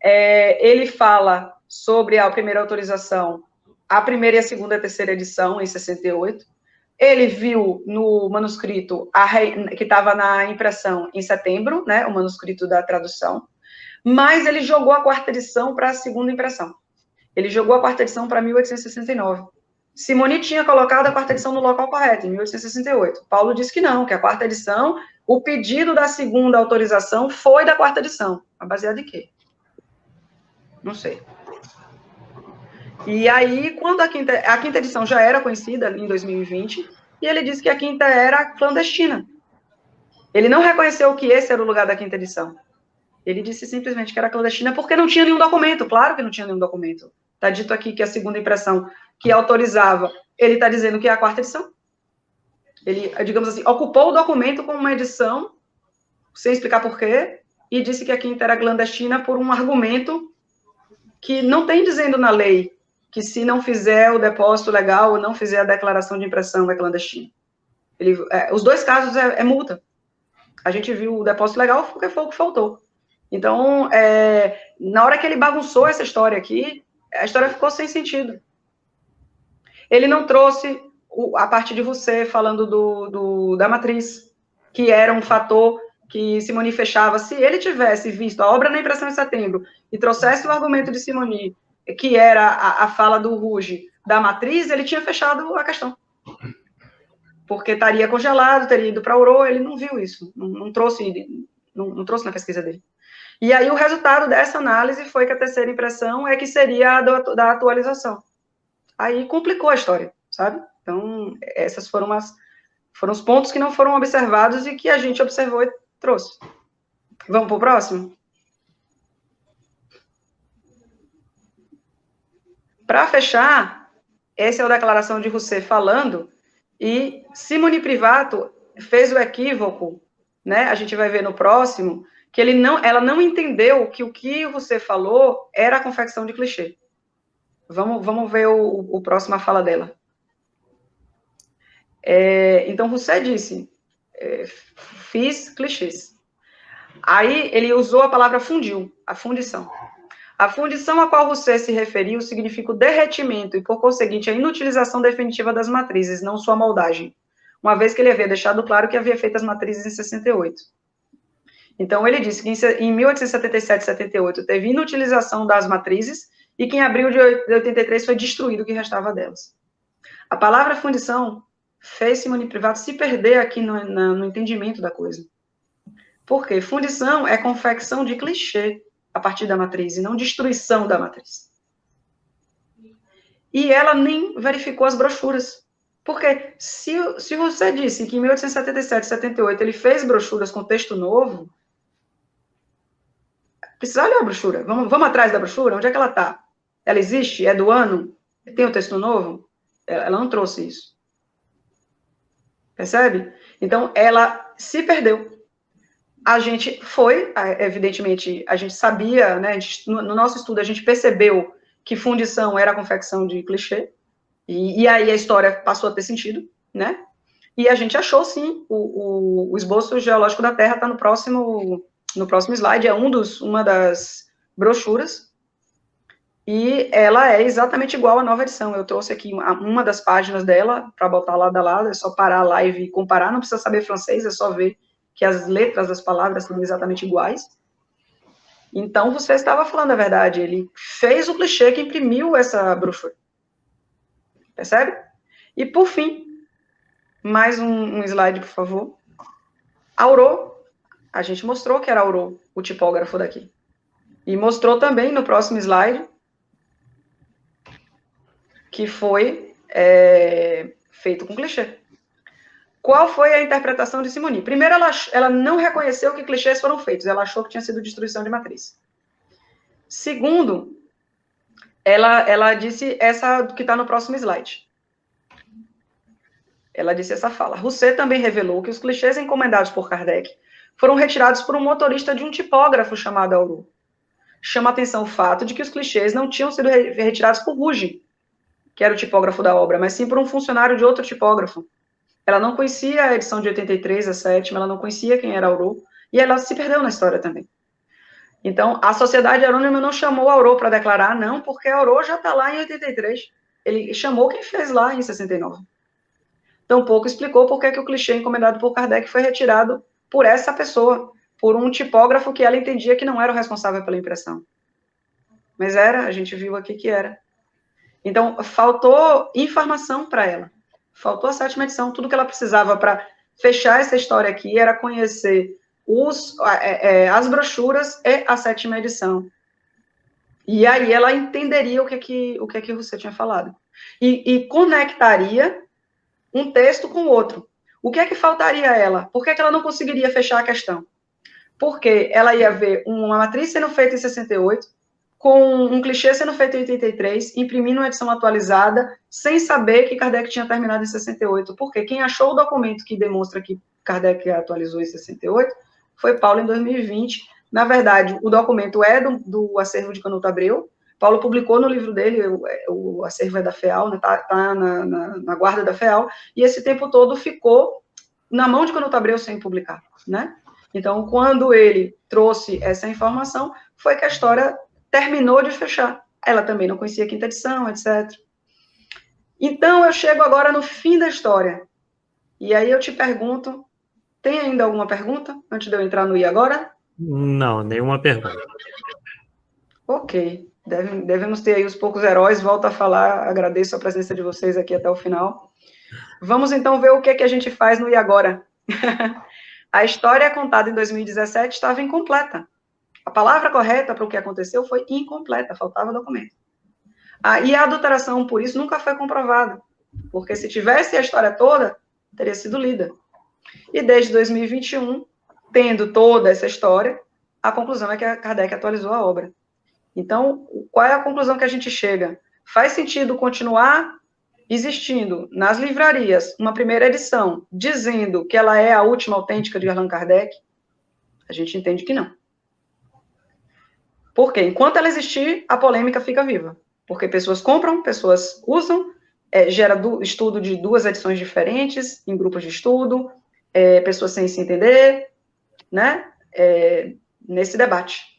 Speaker 3: Ele fala sobre a primeira autorização, a primeira e a segunda e a terceira edição, em 68. Ele viu no manuscrito, que estava na impressão em setembro, né, o manuscrito da tradução, mas ele jogou a quarta edição para a segunda impressão. Ele jogou a quarta edição para 1869. Simoni tinha colocado a quarta edição no local correto, em 1868. Paulo disse que não, que a quarta edição, o pedido da segunda autorização foi da quarta edição. Baseado em quê? Não sei. E aí, quando a quinta edição já era conhecida, em 2020, e ele disse que a quinta era clandestina. Ele não reconheceu que esse era o lugar da quinta edição. Ele disse simplesmente que era clandestina porque não tinha nenhum documento. Claro que não tinha nenhum documento. Está dito aqui que a segunda impressão que autorizava, ele está dizendo que é a quarta edição. Ele, digamos assim, ocupou o documento com uma edição, sem explicar por quê, e disse que a quinta era clandestina por um argumento que não tem dizendo na lei que se não fizer o depósito legal ou não fizer a declaração de impressão é clandestino. Os dois casos é multa. A gente viu o depósito legal porque foi o que faltou. Então, na hora que ele bagunçou essa história aqui, a história ficou sem sentido. Ele não trouxe a parte de você falando da matriz, que era um fator que Simoni fechava. Se ele tivesse visto a obra na impressão em setembro e trouxesse o argumento de Simoni, que era a fala do Ruge da matriz, ele tinha fechado a questão. Porque estaria congelado, teria ido para Aurô, ele não viu isso, não trouxe na pesquisa dele. E aí o resultado dessa análise foi que a terceira impressão é que seria a da atualização. Aí complicou a história, sabe? Então, essas foram os pontos que não foram observados e que a gente observou e trouxe. Vamos para o próximo? Para fechar, essa é a declaração de Rousset falando, e Simone Privato fez o equívoco, né? A gente vai ver no próximo, que ela não entendeu que o que você falou era a confecção de clichê. Vamos ver o próximo a fala dela. Então, Rousset disse, fiz clichês. Aí, ele usou a palavra fundiu, a fundição. A fundição a qual Rousset se referiu significa o derretimento e, por conseguinte, a inutilização definitiva das matrizes, não sua moldagem, uma vez que ele havia deixado claro que havia feito as matrizes em 68. Então, ele disse que em 1877 e 78 teve inutilização das matrizes e que em abril de 83 foi destruído o que restava delas. A palavra fundição fez Simone Privato se perder aqui no entendimento da coisa. Porque fundição é confecção de clichê a partir da matriz, e não destruição da matriz. E ela nem verificou as brochuras. Porque se você disse que em 1877, 78, ele fez brochuras com texto novo, precisa olhar a brochura. Vamos atrás da brochura? Onde é que ela está? Ela existe? É do ano? Tem o texto novo? Ela não trouxe isso. Percebe? Então, ela se perdeu. A gente foi, evidentemente, a gente sabia, né, no nosso estudo, a gente percebeu que fundição era a confecção de clichê, e aí a história passou a ter sentido, né? E a gente achou, sim, o esboço geológico da Terra está no próximo slide, é uma das brochuras, e ela é exatamente igual à nova edição. Eu trouxe aqui uma das páginas dela, para botar lado a lado, é só parar a live e comparar, não precisa saber francês, é só ver que as letras das palavras são exatamente iguais. Então, você estava falando a verdade, ele fez o clichê que imprimiu essa brochura. Percebe? E, por fim, mais um slide, por favor. Aurô, a gente mostrou que era Aurô, o tipógrafo daqui. E mostrou também no próximo slide que foi feito com clichê. Qual foi a interpretação de Simony? Primeiro, ela não reconheceu que clichês foram feitos, ela achou que tinha sido destruição de matriz. Segundo, ela disse essa que está no próximo slide. Ela disse essa fala. Rousset também revelou que os clichês encomendados por Kardec foram retirados por um motorista de um tipógrafo chamado Aurô. Chama a atenção o fato de que os clichês não tinham sido retirados por Rouget, que era o tipógrafo da obra, mas sim por um funcionário de outro tipógrafo. Ela não conhecia a edição de 83, a sétima, ela não conhecia quem era Aurô, e ela se perdeu na história também. Então, a Sociedade Anônima não chamou Aurô para declarar, não, porque Aurô já está lá em 83. Ele chamou quem fez lá em 69. Tampouco explicou por que o clichê encomendado por Kardec foi retirado por essa pessoa, por um tipógrafo que ela entendia que não era o responsável pela impressão. Mas era, a gente viu aqui que era. Então, faltou informação para ela. Faltou a sétima edição. Tudo que ela precisava para fechar essa história aqui era conhecer as brochuras e a sétima edição. E aí ela entenderia o que você tinha falado. E conectaria um texto com o outro. O que é que faltaria a ela? Por que ela não conseguiria fechar a questão? Porque ela ia ver uma matriz sendo feita em 68, com um clichê sendo feito em 83, imprimindo uma edição atualizada, sem saber que Kardec tinha terminado em 68. Porque quem achou o documento que demonstra que Kardec atualizou em 68 foi Paulo em 2020. Na verdade, o documento é do acervo de Canuto Abreu. Paulo publicou no livro dele, o acervo é da FEAL, né, tá na guarda da FEAL, e esse tempo todo ficou na mão de Canuto Abreu sem publicar, né? Então, quando ele trouxe essa informação, foi que a história terminou de fechar. Ela também não conhecia a quinta edição, etc. Então, eu chego agora no fim da história. E aí eu te pergunto, tem ainda alguma pergunta, antes de eu entrar no I agora?
Speaker 1: Não, nenhuma pergunta.
Speaker 3: Ok. Devemos ter aí os poucos heróis, volto a falar, agradeço a presença de vocês aqui até o final. Vamos então ver o que a gente faz no I agora. A história contada em 2017 estava incompleta. A palavra correta para o que aconteceu foi incompleta, faltava documento. E a adulteração, por isso, nunca foi comprovada, porque se tivesse a história toda, teria sido lida. E desde 2021, tendo toda essa história, a conclusão é que a Kardec atualizou a obra. Então, qual é a conclusão que a gente chega? Faz sentido continuar existindo nas livrarias uma primeira edição dizendo que ela é a última autêntica de Allan Kardec? A gente entende que não. Porque enquanto ela existir, a polêmica fica viva. Porque pessoas compram, pessoas usam, gera estudo de duas edições diferentes, em grupos de estudo, pessoas sem se entender, né? Nesse debate.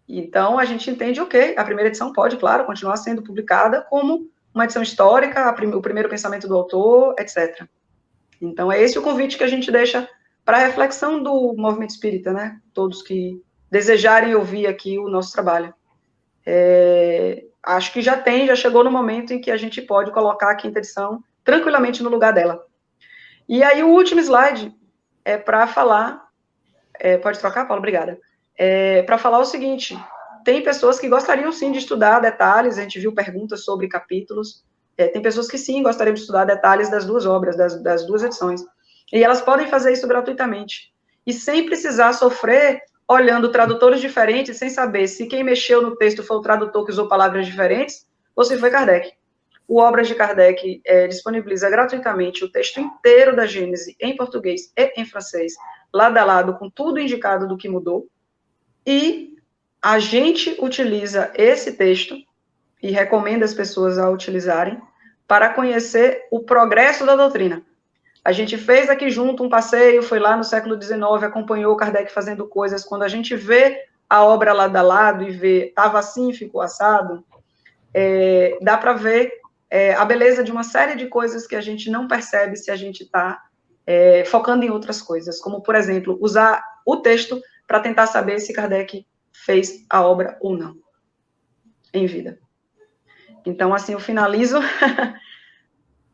Speaker 3: Então, a gente entende, ok, a primeira edição pode, claro, continuar sendo publicada como uma edição histórica, o primeiro pensamento do autor, etc. Então, é esse o convite que a gente deixa para a reflexão do movimento espírita, né? Todos que desejarem ouvir aqui o nosso trabalho. Acho que já chegou no momento em que a gente pode colocar a quinta edição tranquilamente no lugar dela. E aí, o último slide é para falar pode trocar, Paulo? Obrigada. Para falar o seguinte, tem pessoas que gostariam, sim, de estudar detalhes, a gente viu perguntas sobre capítulos, tem pessoas que, sim, gostariam de estudar detalhes das duas obras, das duas edições, e elas podem fazer isso gratuitamente, e sem precisar sofrer olhando tradutores diferentes, sem saber se quem mexeu no texto foi o tradutor que usou palavras diferentes, ou se foi Kardec. O Obras de Kardec disponibiliza gratuitamente o texto inteiro da Gênese em português e em francês, lado a lado, com tudo indicado do que mudou, e a gente utiliza esse texto, e recomenda as pessoas a utilizarem, para conhecer o progresso da doutrina. A gente fez aqui junto um passeio, foi lá no século XIX, acompanhou Kardec fazendo coisas, quando a gente vê a obra lado a lado, e vê, estava assim, ficou assado, dá para ver a beleza de uma série de coisas que a gente não percebe se a gente está focando em outras coisas, como, por exemplo, usar o texto para tentar saber se Kardec fez a obra ou não, em vida. Então, assim, eu finalizo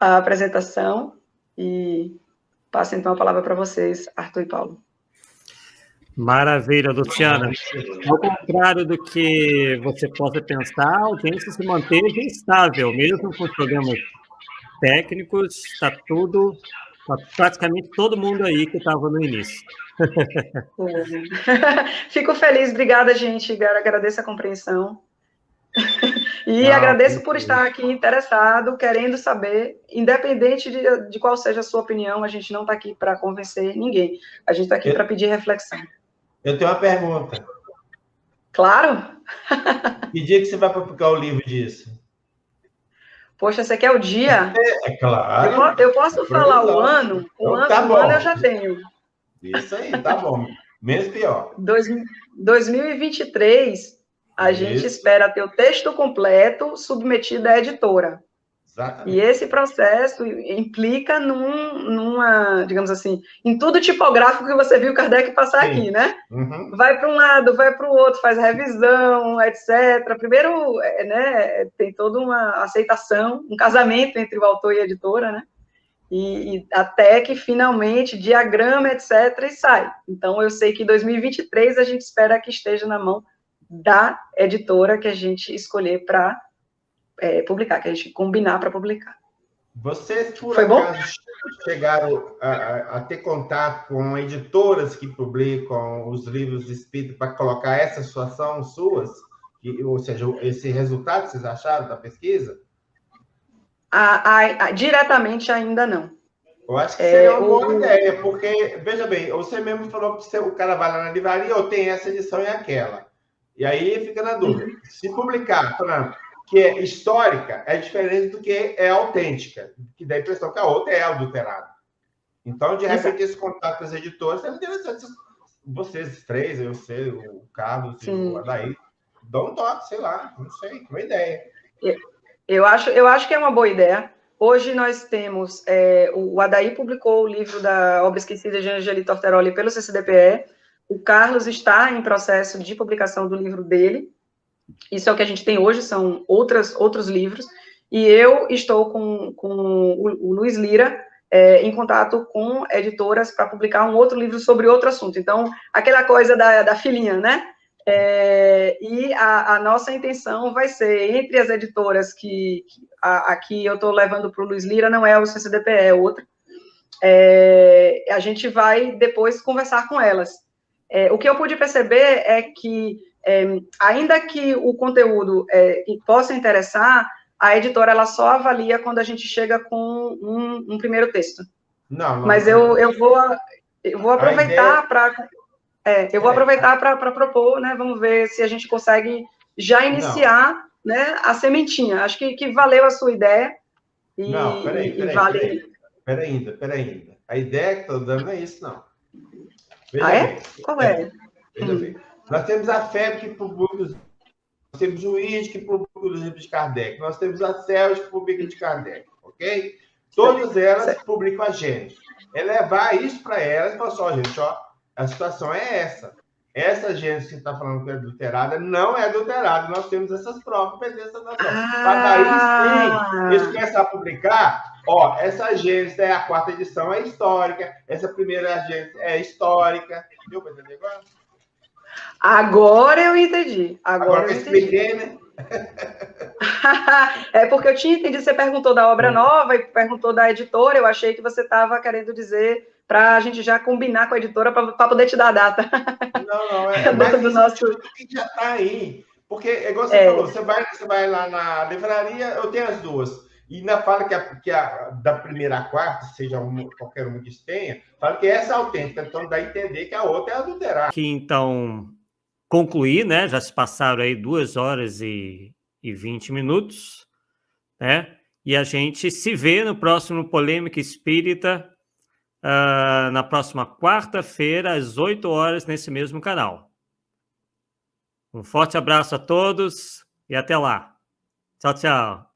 Speaker 3: a apresentação e passo, então, a palavra para vocês, Arthur e Paulo.
Speaker 1: Maravilha, Luciana. Ao contrário do que você possa pensar, a audiência se manteve estável, mesmo com os problemas técnicos, está praticamente todo mundo aí que estava no início.
Speaker 3: Fico feliz, obrigada, gente, agradeço a compreensão. E agradeço por estar aqui interessado, querendo saber, independente de qual seja a sua opinião, a gente não está aqui para convencer ninguém, a gente está aqui para pedir reflexão.
Speaker 2: Eu tenho uma pergunta.
Speaker 3: Claro.
Speaker 2: Que dia que você vai publicar o livro disso?
Speaker 3: Poxa, você quer o dia?
Speaker 2: É claro.
Speaker 3: Eu posso falar o ano? O ano eu já tenho.
Speaker 2: Isso aí, tá bom. Menos pior.
Speaker 3: 2023, a gente espera ter o texto completo submetido à editora. Exatamente. E esse processo implica numa, digamos assim, em tudo tipográfico que você viu Kardec passar aqui, né? Uhum. Vai para um lado, vai para o outro, faz revisão, etc. Primeiro, né, tem toda uma aceitação, um casamento entre o autor e a editora, né? E até que finalmente diagrama, etc., e sai. Então, eu sei que em 2023 a gente espera que esteja na mão da editora que a gente escolher para publicar, que a gente combinar para publicar.
Speaker 2: Vocês, por acaso, chegaram a ter contato com editoras que publicam os livros de espírito para colocar essa situação suas? Ou seja, esse resultado que vocês acharam da pesquisa?
Speaker 3: Diretamente ainda não.
Speaker 2: Eu acho que seria uma boa ideia, porque, veja bem, você mesmo falou que o cara vai lá na livraria, ou tem essa edição e aquela. E aí fica na dúvida. Se publicar, falando que é histórica, é diferente do que é autêntica, que dá a impressão que a outra é adulterada. Então, de repente, esse contato com as editoras é interessante. Vocês três, eu sei, o Carlos e o Adair, dão um toque, sei lá, não sei, uma ideia.
Speaker 3: Eu acho que é uma boa ideia. Hoje nós temos, o Adair publicou o livro da Obra Esquecida de Angeli Torteroli pelo CCDPE, o Carlos está em processo de publicação do livro dele, isso é o que a gente tem hoje, são outros livros, e eu estou com o Luiz Lira em contato com editoras para publicar um outro livro sobre outro assunto. Então, aquela coisa da filhinha, né? E a nossa intenção vai ser, entre as editoras que aqui eu estou levando para o Luiz Lira, não é o CCDPE, é outra, a gente vai depois conversar com elas. O que eu pude perceber é que, ainda que o conteúdo possa interessar, a editora ela só avalia quando a gente chega com um primeiro texto. Mas eu vou aproveitar para... eu vou aproveitar para propor, né? Vamos ver se a gente consegue já iniciar, né, a sementinha. Acho que valeu a sua ideia.
Speaker 2: Não, peraí ainda. A ideia que estou dando não é isso, não.
Speaker 3: Veja bem. Qual é?
Speaker 2: Veja bem. Nós temos a FEB que publica nós temos o IED que publica os livros de Kardec, nós temos a CELS que publica de Kardec, ok? Todas elas publicam a Gênese. É levar isso para elas e falar só, gente, ó, a situação é essa. Essa Gênese que está falando que é adulterada não é adulterada. Nós temos essas provas para ter essa noção. Para daí sim, eles começam a publicar Ó, essa Gênesis a quarta edição é histórica, essa primeira Gênesis é histórica. Deu para entender agora?
Speaker 3: Agora eu entendi.
Speaker 2: Agora eu expliquei, né?
Speaker 3: É porque eu tinha entendido, você perguntou da obra nova e perguntou da editora, eu achei que você estava querendo dizer para a gente já combinar com a editora para poder te dar a data.
Speaker 2: Não, é mais
Speaker 3: do nosso...
Speaker 2: que já está aí. Porque, igual você falou, você vai lá na livraria, eu tenho as duas. E ainda fala que da primeira à quarta, seja qualquer uma que tenha, fala que essa é autêntica, então dá a entender que a outra é adulterada.
Speaker 1: Aqui, então, concluir, né? Já se passaram aí 2 horas e 20 minutos, né? E a gente se vê no próximo Polêmica Espírita, na próxima quarta-feira, às 8 horas, nesse mesmo canal. Um forte abraço a todos e até lá. Tchau, tchau.